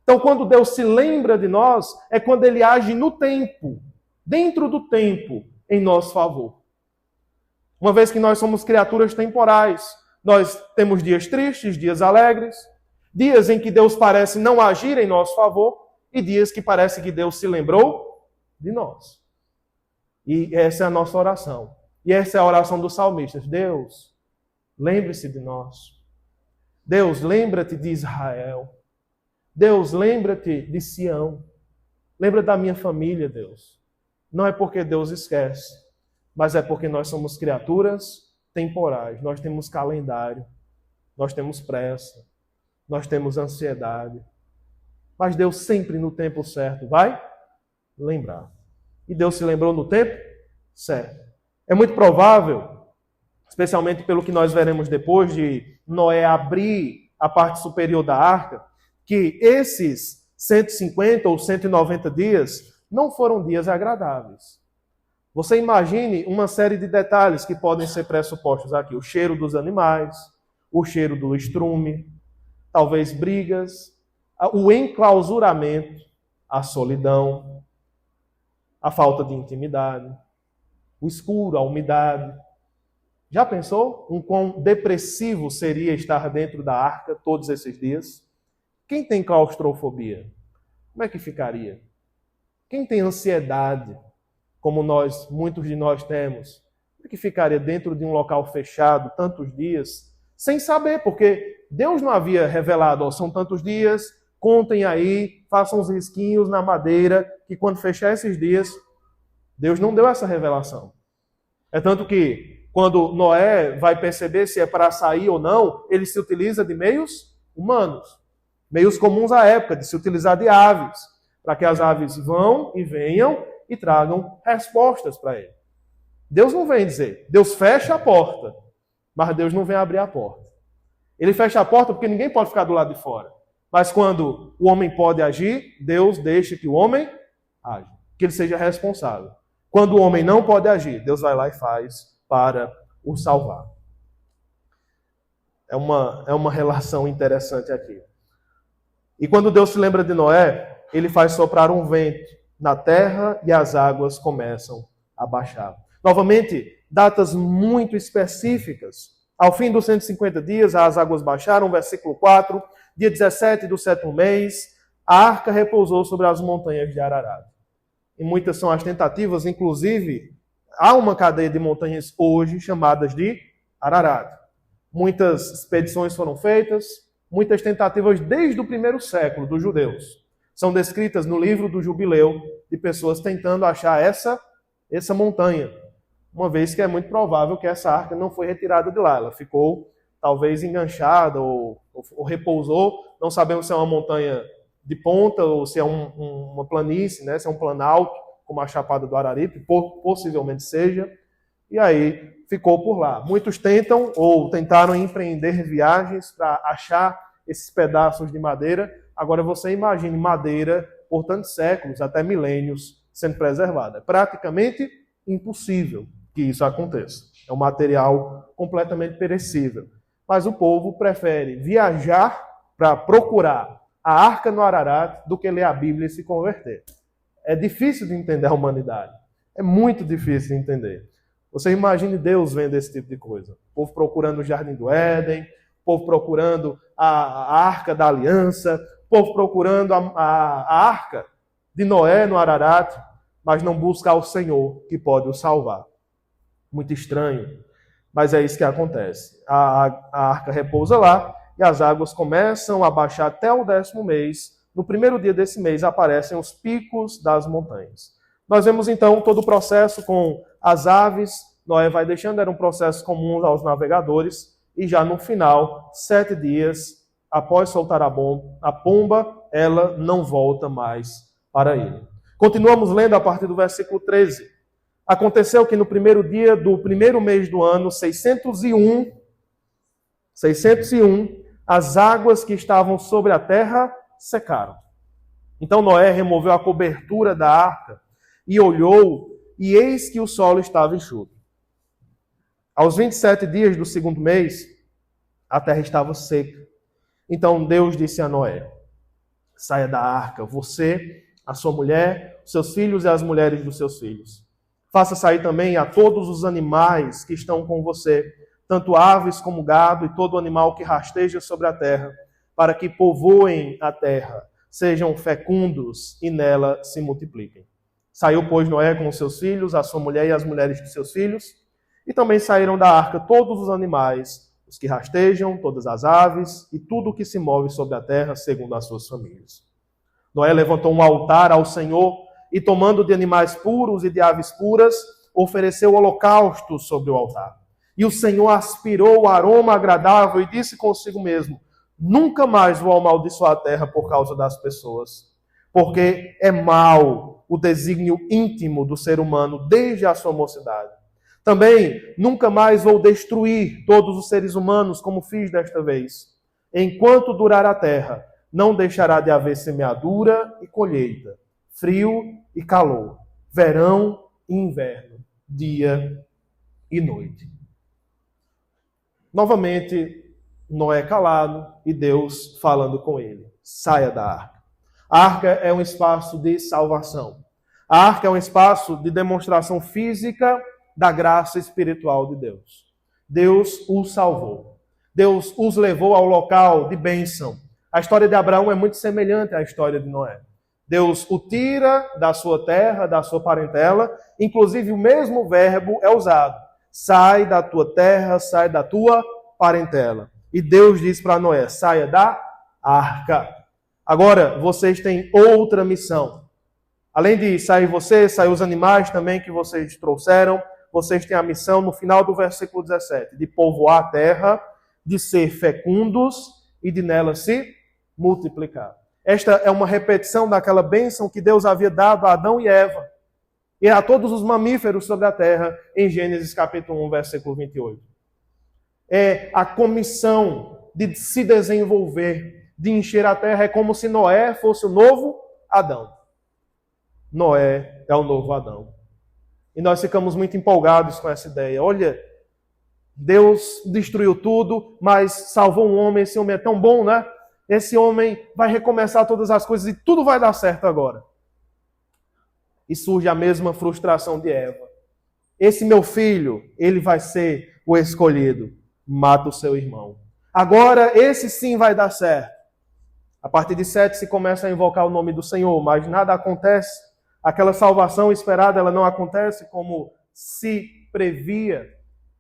Então, quando Deus se lembra de nós, é quando Ele age no tempo, dentro do tempo, em nosso favor. Uma vez que nós somos criaturas temporais, nós temos dias tristes, dias alegres, dias em que Deus parece não agir em nosso favor, e dias que parece que Deus se lembrou de nós. E essa é a nossa oração. E essa é a oração dos salmistas. Deus, lembre-se de nós. Deus, lembra-te de Israel. Deus, lembra-te de Sião. Lembra da minha família, Deus. Não é porque Deus esquece, mas é porque nós somos criaturas temporais. Nós temos calendário, nós temos pressa, nós temos ansiedade. Mas Deus sempre no tempo certo vai lembrar. E Deus se lembrou no tempo certo. É muito provável, especialmente pelo que nós veremos depois de Noé abrir a parte superior da arca, que esses 150 ou 190 dias não foram dias agradáveis. Você imagine uma série de detalhes que podem ser pressupostos aqui. O cheiro dos animais, o cheiro do estrume, talvez brigas, o enclausuramento, a solidão, a falta de intimidade, o escuro, a umidade. Já pensou um quão depressivo seria estar dentro da arca todos esses dias? Quem tem claustrofobia? Como é que ficaria? Quem tem ansiedade, como muitos de nós temos, como é que ficaria dentro de um local fechado tantos dias, sem saber, porque Deus não havia revelado, são tantos dias, contem aí, façam uns risquinhos na madeira, que quando fechar esses dias, Deus não deu essa revelação. É tanto que, quando Noé vai perceber se é para sair ou não, ele se utiliza de meios humanos. Meios comuns à época, de se utilizar de aves, para que as aves vão e venham e tragam respostas para ele. Deus não vem dizer, Deus fecha a porta, mas Deus não vem abrir a porta. Ele fecha a porta porque ninguém pode ficar do lado de fora. Mas quando o homem pode agir, Deus deixa que o homem age, que ele seja responsável. Quando o homem não pode agir, Deus vai lá e faz para o salvar. É uma relação interessante aqui. E quando Deus se lembra de Noé, ele faz soprar um vento na terra e as águas começam a baixar. Novamente, datas muito específicas. Ao fim dos 150 dias, as águas baixaram, versículo 4, dia 17 do 7º mês, a arca repousou sobre as montanhas de Ararat. E muitas são as tentativas, inclusive, há uma cadeia de montanhas hoje chamadas de Ararat. Muitas expedições foram feitas, muitas tentativas desde o primeiro século dos judeus. São descritas no livro do Jubileu de pessoas tentando achar essa montanha, uma vez que é muito provável que essa arca não foi retirada de lá. Ela ficou talvez enganchada ou repousou. Não sabemos se é uma montanha de ponta ou se é uma planície, né? Se é um planalto, como a Chapada do Araripe, possivelmente seja. E aí ficou por lá. Muitos tentam ou tentaram empreender viagens para achar esses pedaços de madeira. Agora você imagine madeira por tantos séculos, até milênios, sendo preservada. É praticamente impossível que isso aconteça. É um material completamente perecível. Mas o povo prefere viajar para procurar a arca no Ararat do que ler a Bíblia e se converter. É difícil de entender a humanidade. É muito difícil de entender. Você imagine Deus vendo esse tipo de coisa. O povo procurando o Jardim do Éden, o povo procurando a Arca da Aliança, o povo procurando a Arca de Noé no Ararat, mas não busca o Senhor que pode o salvar. Muito estranho, mas é isso que acontece. A arca repousa lá e as águas começam a baixar até o 10º mês. No primeiro dia desse mês aparecem os picos das montanhas. Nós vemos então todo o processo com as aves. Noé vai deixando, era um processo comum aos navegadores. E já no final, 7 dias após soltar a pomba, ela não volta mais para ele. Continuamos lendo a partir do versículo 13. Aconteceu que no primeiro dia do primeiro mês do ano, 601, as águas que estavam sobre a terra secaram. Então Noé removeu a cobertura da arca e olhou, e eis que o solo estava enxuto. Aos 27 dias do 2º mês, a terra estava seca. Então Deus disse a Noé: saia da arca, você, a sua mulher, os seus filhos e as mulheres dos seus filhos. Faça sair também a todos os animais que estão com você, tanto aves como gado e todo animal que rasteja sobre a terra, para que povoem a terra, sejam fecundos e nela se multipliquem. Saiu, pois, Noé com os seus filhos, a sua mulher e as mulheres de seus filhos, e também saíram da arca todos os animais, os que rastejam, todas as aves e tudo o que se move sobre a terra, segundo as suas famílias. Noé levantou um altar ao Senhor e, tomando de animais puros e de aves puras, ofereceu holocausto sobre o altar. E o Senhor aspirou o aroma agradável e disse consigo mesmo: nunca mais vou amaldiçoar a terra por causa das pessoas, porque é mau o desígnio íntimo do ser humano desde a sua mocidade. Também nunca mais vou destruir todos os seres humanos como fiz desta vez. Enquanto durar a terra, não deixará de haver semeadura e colheita, frio e calor, verão e inverno, dia e noite. Novamente, Noé calado e Deus falando com ele: saia da arca. A arca é um espaço de salvação. A arca é um espaço de demonstração física da graça espiritual de Deus. Deus os salvou. Deus os levou ao local de bênção. A história de Abraão é muito semelhante à história de Noé. Deus o tira da sua terra, da sua parentela, inclusive o mesmo verbo é usado: sai da tua terra, sai da tua parentela. E Deus diz para Noé: saia da arca. Agora, vocês têm outra missão. Além de sair você, sair os animais também que vocês trouxeram, vocês têm a missão, no final do versículo 17, de povoar a terra, de ser fecundos e de nela se multiplicar. Esta é uma repetição daquela bênção que Deus havia dado a Adão e Eva e a todos os mamíferos sobre a terra, em Gênesis capítulo 1, versículo 28. É a comissão de se desenvolver, de encher a terra. É como se Noé fosse o novo Adão. Noé é o novo Adão. E nós ficamos muito empolgados com essa ideia. Olha, Deus destruiu tudo, mas salvou um homem. Esse homem é tão bom, né? Esse homem vai recomeçar todas as coisas e tudo vai dar certo agora. E surge a mesma frustração de Eva. Esse meu filho, ele vai ser o escolhido. Mata o seu irmão. Agora, esse sim vai dar certo. A partir de 7 se começa a invocar o nome do Senhor, mas nada acontece. Aquela salvação esperada, ela não acontece como se previa.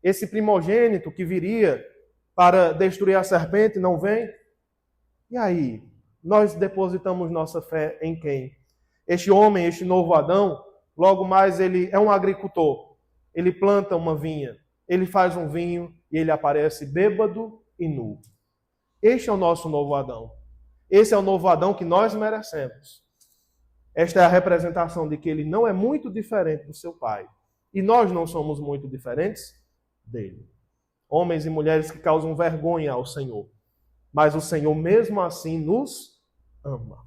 Esse primogênito que viria para destruir a serpente não vem. E aí, nós depositamos nossa fé em quem? Este homem, este novo Adão, logo mais ele é um agricultor. Ele planta uma vinha, ele faz um vinho e ele aparece bêbado e nu. Este é o nosso novo Adão. Esse é o novo Adão que nós merecemos. Esta é a representação de que ele não é muito diferente do seu pai. E nós não somos muito diferentes dele. Homens e mulheres que causam vergonha ao Senhor. Mas o Senhor mesmo assim nos ama.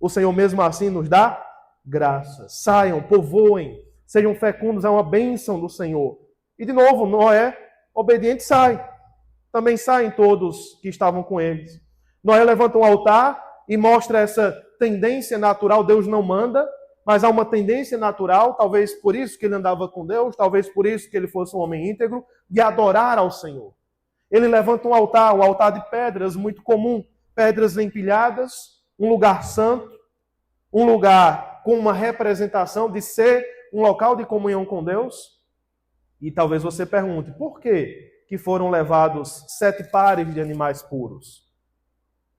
O Senhor mesmo assim nos dá graça. Saiam, povoem, sejam fecundos, é uma bênção do Senhor. E de novo, Noé, obediente, sai. Também saem todos que estavam com eles. Noé levanta um altar e mostra essa tendência natural. Deus não manda, mas há uma tendência natural, talvez por isso que ele andava com Deus, talvez por isso que ele fosse um homem íntegro, de adorar ao Senhor. Ele levanta um altar de pedras, muito comum, pedras empilhadas, um lugar santo, um lugar com uma representação de ser um local de comunhão com Deus. E talvez você pergunte, por que foram levados 7 pares de animais puros?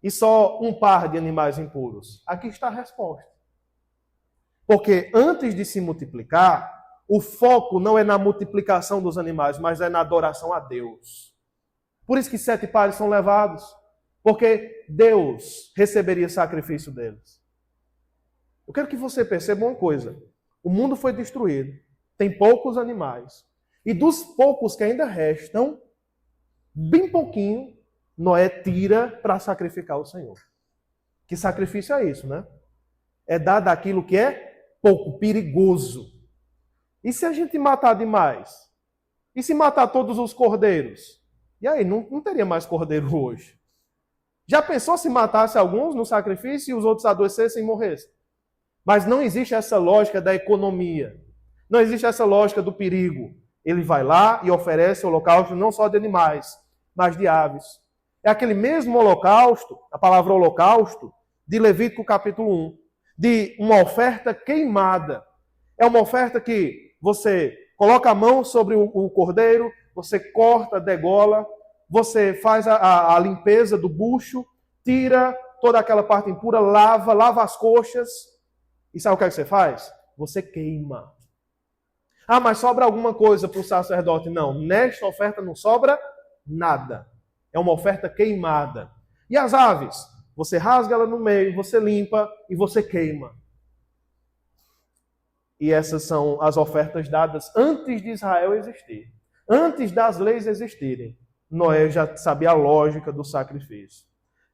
E só um par de animais impuros? Aqui está a resposta. Porque antes de se multiplicar, o foco não é na multiplicação dos animais, mas é na adoração a Deus. Por isso que 7 pares são levados. Porque Deus receberia sacrifício deles. Eu quero que você perceba uma coisa. O mundo foi destruído. Tem poucos animais. E dos poucos que ainda restam, bem pouquinho, Noé tira para sacrificar o Senhor. Que sacrifício é isso, né? É dar daquilo que é pouco, perigoso. E se a gente matar demais? E se matar todos os cordeiros? E aí, não teria mais cordeiro hoje. Já pensou se matasse alguns no sacrifício e os outros adoecessem e morressem? Mas não existe essa lógica da economia. Não existe essa lógica do perigo. Ele vai lá e oferece o holocausto não só de animais, mas de aves. É aquele mesmo holocausto, a palavra holocausto, de Levítico capítulo 1, de uma oferta queimada. É uma oferta que você coloca a mão sobre o cordeiro, você corta, degola, você faz a limpeza do bucho, tira toda aquela parte impura, lava as coxas. E sabe o que é que você faz? Você queima. Ah, mas sobra alguma coisa para o sacerdote? Não, nesta oferta não sobra nada. É uma oferta queimada. E as aves? Você rasga ela no meio, você limpa e você queima. E essas são as ofertas dadas antes de Israel existir. Antes das leis existirem. Noé já sabia a lógica do sacrifício.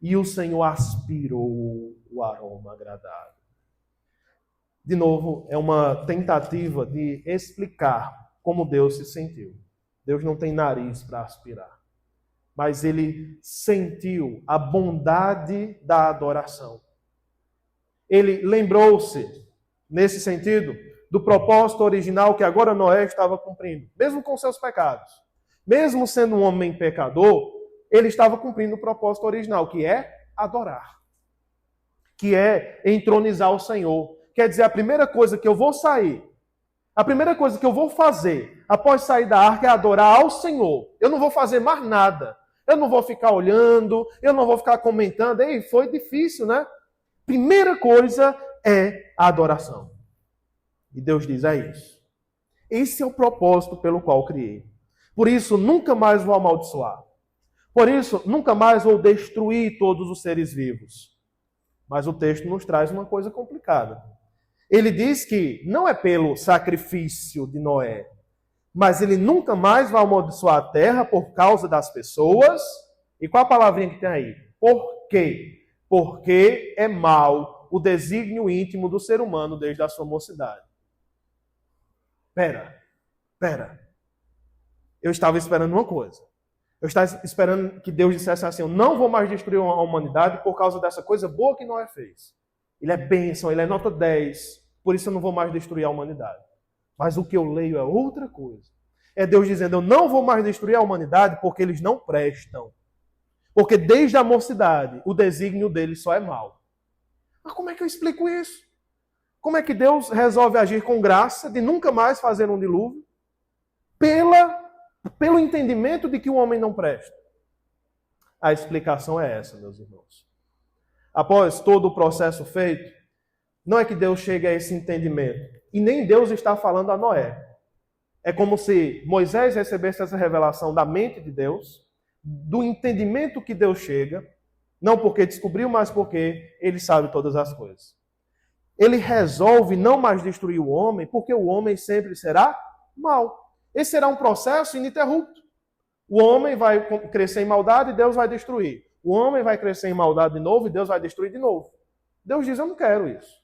E o Senhor aspirou o aroma agradável. De novo, é uma tentativa de explicar como Deus se sentiu. Deus não tem nariz para aspirar. Mas ele sentiu a bondade da adoração. Ele lembrou-se, nesse sentido, do propósito original que agora Noé estava cumprindo, mesmo com seus pecados. Mesmo sendo um homem pecador, ele estava cumprindo o propósito original, que é adorar. Que é entronizar o Senhor. Quer dizer, a primeira coisa que eu vou sair, a primeira coisa que eu vou fazer após sair da arca é adorar ao Senhor. Eu não vou fazer mais nada. Eu não vou ficar olhando, eu não vou ficar comentando. Ei, foi difícil, né? Primeira coisa é a adoração. E Deus diz, é isso. Esse é o propósito pelo qual criei. Por isso, nunca mais vou amaldiçoar. Por isso, nunca mais vou destruir todos os seres vivos. Mas o texto nos traz uma coisa complicada. Ele diz que não é pelo sacrifício de Noé, mas ele nunca mais vai amaldiçoar a terra por causa das pessoas. E qual a palavrinha que tem aí? Por quê? Porque é mau o desígnio íntimo do ser humano desde a sua mocidade. Pera. Eu estava esperando uma coisa. Eu estava esperando que Deus dissesse assim, eu não vou mais destruir a humanidade por causa dessa coisa boa que Noé fez. Ele é bênção, ele é nota 10, por isso eu não vou mais destruir a humanidade. Mas o que eu leio é outra coisa. É Deus dizendo, eu não vou mais destruir a humanidade porque eles não prestam. Porque desde a mocidade, o desígnio deles só é mau. Mas como é que eu explico isso? Como é que Deus resolve agir com graça de nunca mais fazer um dilúvio? Pelo entendimento de que o homem não presta. A explicação é essa, meus irmãos. Após todo o processo feito, não é que Deus chegue a esse entendimento. E nem Deus está falando a Noé. É como se Moisés recebesse essa revelação da mente de Deus, do entendimento que Deus chega, não porque descobriu, mas porque ele sabe todas as coisas. Ele resolve não mais destruir o homem, porque o homem sempre será mau. Esse será um processo ininterrupto. O homem vai crescer em maldade e Deus vai destruir. O homem vai crescer em maldade de novo e Deus vai destruir de novo. Deus diz, eu não quero isso.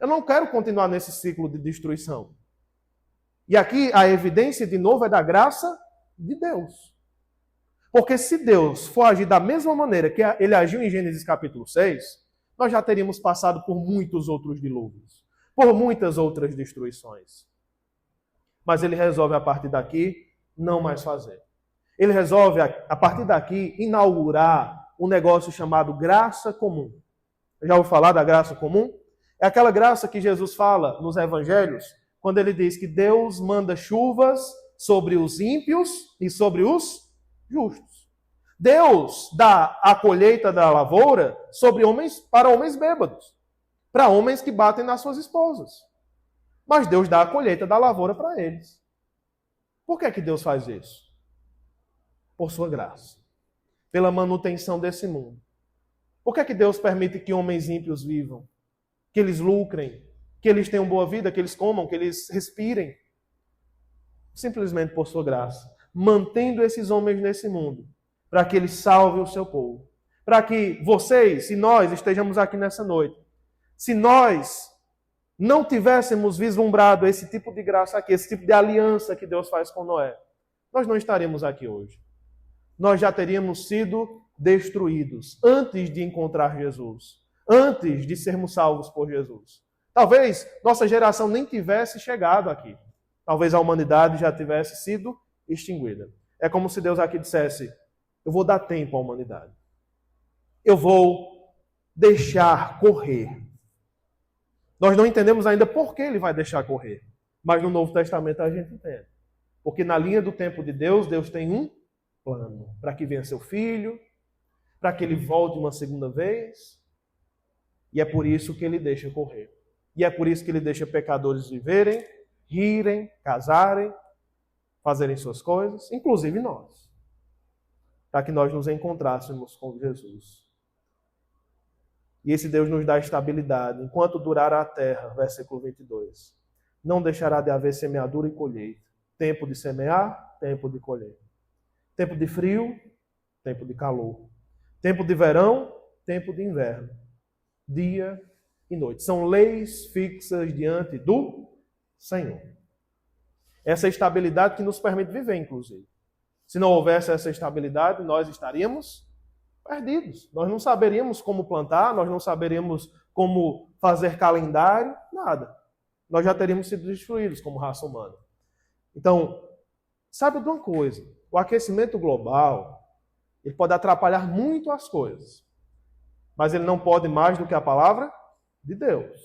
Eu não quero continuar nesse ciclo de destruição. E aqui a evidência, de novo, é da graça de Deus. Porque se Deus for agir da mesma maneira que ele agiu em Gênesis capítulo 6, nós já teríamos passado por muitos outros dilúvios, por muitas outras destruições. Mas ele resolve, a partir daqui, não mais fazer. Ele resolve, a partir daqui, inaugurar um negócio chamado graça comum. Já ouviu falar da graça comum? É aquela graça que Jesus fala nos evangelhos, quando ele diz que Deus manda chuvas sobre os ímpios e sobre os justos. Deus dá a colheita da lavoura para homens bêbados, para homens que batem nas suas esposas. Mas Deus dá a colheita da lavoura para eles. Por que Deus faz isso? Por sua graça. Pela manutenção desse mundo. Por que Deus permite que homens ímpios vivam? Que eles lucrem? Que eles tenham boa vida? Que eles comam? Que eles respirem? Simplesmente por sua graça. Mantendo esses homens nesse mundo. Para que eles salvem o seu povo. Para que vocês, se nós estejamos aqui nessa noite, se nós não tivéssemos vislumbrado esse tipo de graça aqui, esse tipo de aliança que Deus faz com Noé, nós não estaríamos aqui hoje. Nós já teríamos sido destruídos antes de encontrar Jesus, antes de sermos salvos por Jesus. Talvez nossa geração nem tivesse chegado aqui. Talvez a humanidade já tivesse sido extinguida. É como se Deus aqui dissesse, eu vou dar tempo à humanidade. Eu vou deixar correr. Nós não entendemos ainda por que ele vai deixar correr. Mas no Novo Testamento a gente entende. Porque na linha do tempo de Deus, Deus tem um plano para que venha seu filho, para que ele volte uma segunda vez. E é por isso que ele deixa correr. E é por isso que ele deixa pecadores viverem, rirem, casarem, fazerem suas coisas, inclusive nós, para que nós nos encontrássemos com Jesus. E esse Deus nos dá estabilidade enquanto durar a terra, versículo 22. Não deixará de haver semeadura e colheita. Tempo de semear, tempo de colher. Tempo de frio, tempo de calor. Tempo de verão, tempo de inverno. Dia e noite. São leis fixas diante do Senhor. Essa estabilidade que nos permite viver, inclusive. Se não houvesse essa estabilidade, nós estaríamos perdidos. Nós não saberíamos como plantar, nós não saberíamos como fazer calendário, nada. Nós já teríamos sido destruídos como raça humana. Então, sabe de uma coisa? O aquecimento global, ele pode atrapalhar muito as coisas. Mas ele não pode mais do que a palavra de Deus.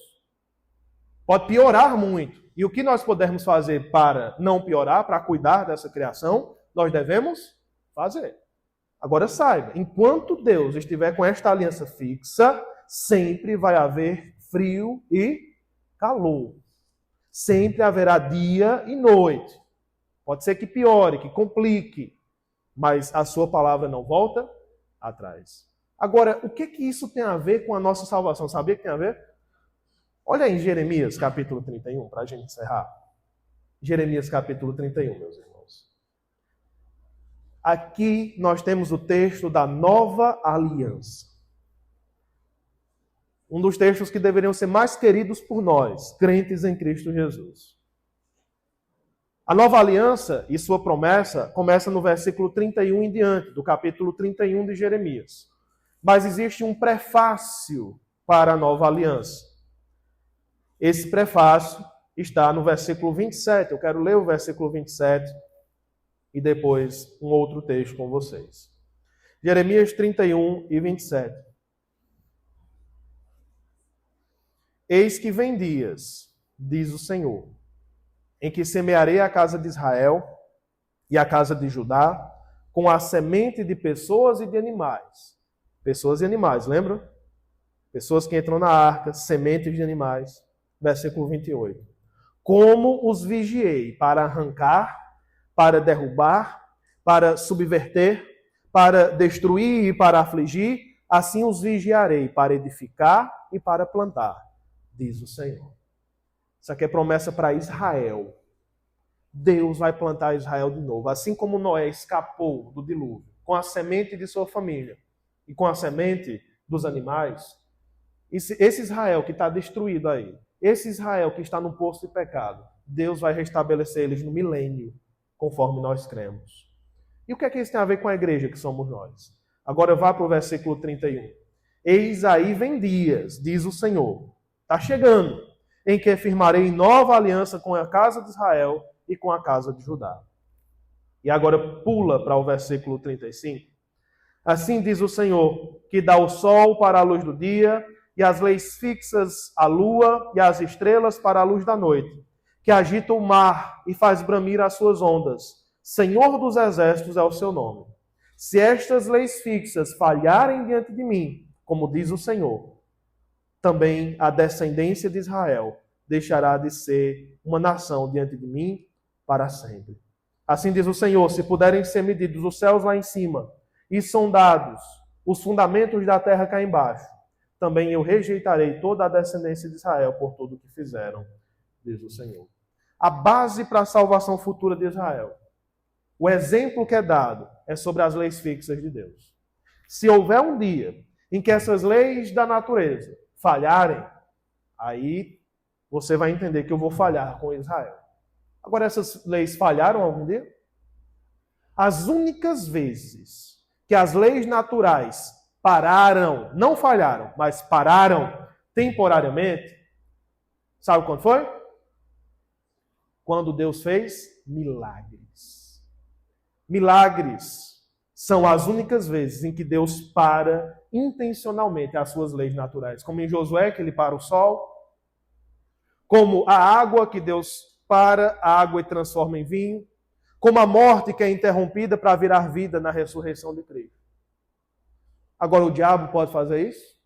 Pode piorar muito. E o que nós pudermos fazer para não piorar, para cuidar dessa criação, nós devemos fazer. Agora saiba, enquanto Deus estiver com esta aliança fixa, sempre vai haver frio e calor. Sempre haverá dia e noite. Pode ser que piore, que complique, mas a sua palavra não volta atrás. Agora, o que isso tem a ver com a nossa salvação? Sabia que tem a ver? Olha aí em Jeremias capítulo 31, para a gente encerrar. Jeremias capítulo 31, meus irmãos. Aqui nós temos o texto da nova aliança. Um dos textos que deveriam ser mais queridos por nós, crentes em Cristo Jesus. A nova aliança e sua promessa começa no versículo 31 em diante, do capítulo 31 de Jeremias. Mas existe um prefácio para a nova aliança. Esse prefácio está no versículo 27. Eu quero ler o versículo 27 e depois um outro texto com vocês. Jeremias 31 e 27. Eis que vem dias, diz o Senhor, em que semearei a casa de Israel e a casa de Judá com a semente de pessoas e de animais. Pessoas e animais, lembra? Pessoas que entram na arca, sementes de animais. Versículo 28. Como os vigiei para arrancar, para derrubar, para subverter, para destruir e para afligir, assim os vigiarei para edificar e para plantar, diz o Senhor. Isso aqui é promessa para Israel. Deus vai plantar Israel de novo. Assim como Noé escapou do dilúvio com a semente de sua família e com a semente dos animais, esse Israel que está destruído aí, esse Israel que está no poço de pecado, Deus vai restabelecer eles no milênio, conforme nós cremos. E o que é que isso tem a ver com a igreja que somos nós? Agora vá para o versículo 31. Eis aí vem dias, diz o Senhor, está chegando, em que firmarei nova aliança com a casa de Israel e com a casa de Judá. E agora pula para o versículo 35. Assim diz o Senhor, que dá o sol para a luz do dia, e as leis fixas à lua e as estrelas para a luz da noite, que agita o mar e faz bramir as suas ondas. Senhor dos exércitos é o seu nome. Se estas leis fixas falharem diante de mim, como diz o Senhor, também a descendência de Israel deixará de ser uma nação diante de mim para sempre. Assim diz o Senhor, se puderem ser medidos os céus lá em cima e sondados os fundamentos da terra cá embaixo, também eu rejeitarei toda a descendência de Israel por tudo o que fizeram, diz o Senhor. A base para a salvação futura de Israel, o exemplo que é dado é sobre as leis fixas de Deus. Se houver um dia em que essas leis da natureza falharem, aí você vai entender que eu vou falhar com Israel. Agora, essas leis falharam algum dia? As únicas vezes que as leis naturais pararam, não falharam, mas pararam temporariamente, sabe quando foi? Quando Deus fez milagres. Milagres são as únicas vezes em que Deus para intencionalmente as suas leis naturais, como em Josué, que ele para o sol, como a água, que Deus para a água e transforma em vinho, como a morte que é interrompida para virar vida na ressurreição de Cristo. Agora, o diabo pode fazer isso?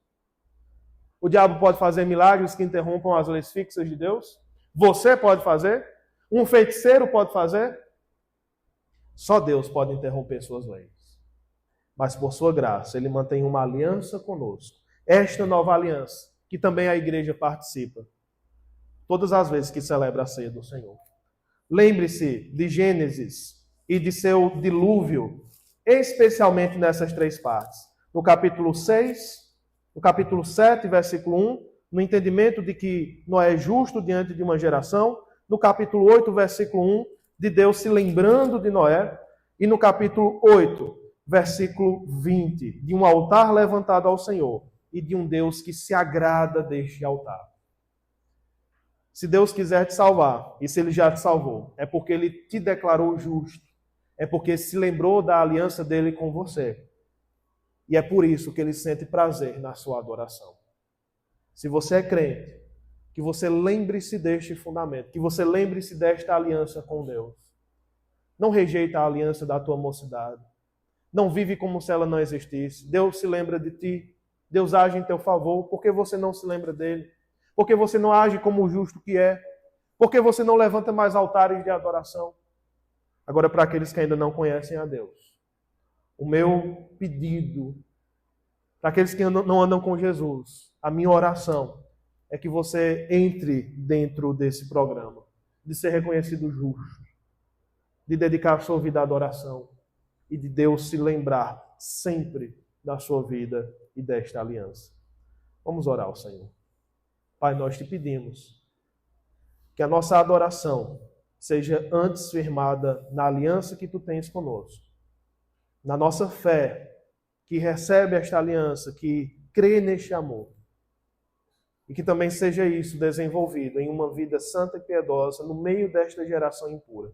O diabo pode fazer milagres que interrompam as leis fixas de Deus? Você pode fazer? Um feiticeiro pode fazer? Só Deus pode interromper suas leis. Mas por sua graça, Ele mantém uma aliança conosco. Esta nova aliança, que também a igreja participa, todas as vezes que celebra a ceia do Senhor. Lembre-se de Gênesis e de seu dilúvio, especialmente nessas três partes. No capítulo 6, no capítulo 7, versículo 1, no entendimento de que Noé é justo diante de uma geração. No capítulo 8, versículo 1, de Deus se lembrando de Noé. E no capítulo 8, versículo 20, de um altar levantado ao Senhor e de um Deus que se agrada deste altar. Se Deus quiser te salvar, e se Ele já te salvou, é porque Ele te declarou justo. É porque se lembrou da aliança dele com você. E é por isso que Ele sente prazer na sua adoração. Se você é crente, que você lembre-se deste fundamento, que você lembre-se desta aliança com Deus. Não rejeita a aliança da tua mocidade. Não vive como se ela não existisse. Deus se lembra de ti. Deus age em teu favor. Por que você não se lembra dele? Por que você não age como o justo que é? Por que você não levanta mais altares de adoração? Agora, para aqueles que ainda não conhecem a Deus, o meu pedido, para aqueles que não andam com Jesus, a minha oração é que você entre dentro desse programa, de ser reconhecido justo, de dedicar a sua vida à adoração e de Deus se lembrar sempre da sua vida e desta aliança. Vamos orar ao Senhor. Pai, nós te pedimos que a nossa adoração seja antes firmada na aliança que tu tens conosco, na nossa fé que recebe esta aliança, que crê neste amor, e que também seja isso desenvolvido em uma vida santa e piedosa no meio desta geração impura.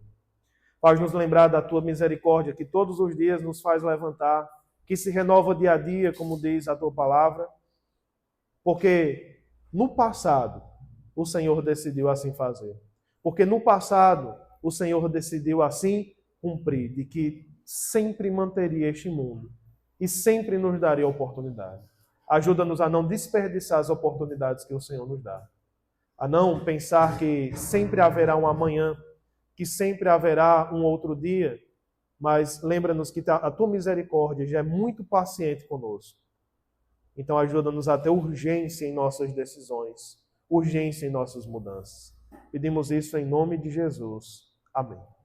Faz-nos lembrar da tua misericórdia, que todos os dias nos faz levantar, que se renova dia a dia, como diz a tua palavra, porque no passado o Senhor decidiu assim fazer. Porque no passado o Senhor decidiu assim cumprir, de que sempre manteria este mundo e sempre nos daria oportunidade. Ajuda-nos a não desperdiçar as oportunidades que o Senhor nos dá. A não pensar que sempre haverá um amanhã, que sempre haverá um outro dia, mas lembra-nos que a tua misericórdia já é muito paciente conosco. Então ajuda-nos a ter urgência em nossas decisões, urgência em nossas mudanças. Pedimos isso em nome de Jesus. Amém.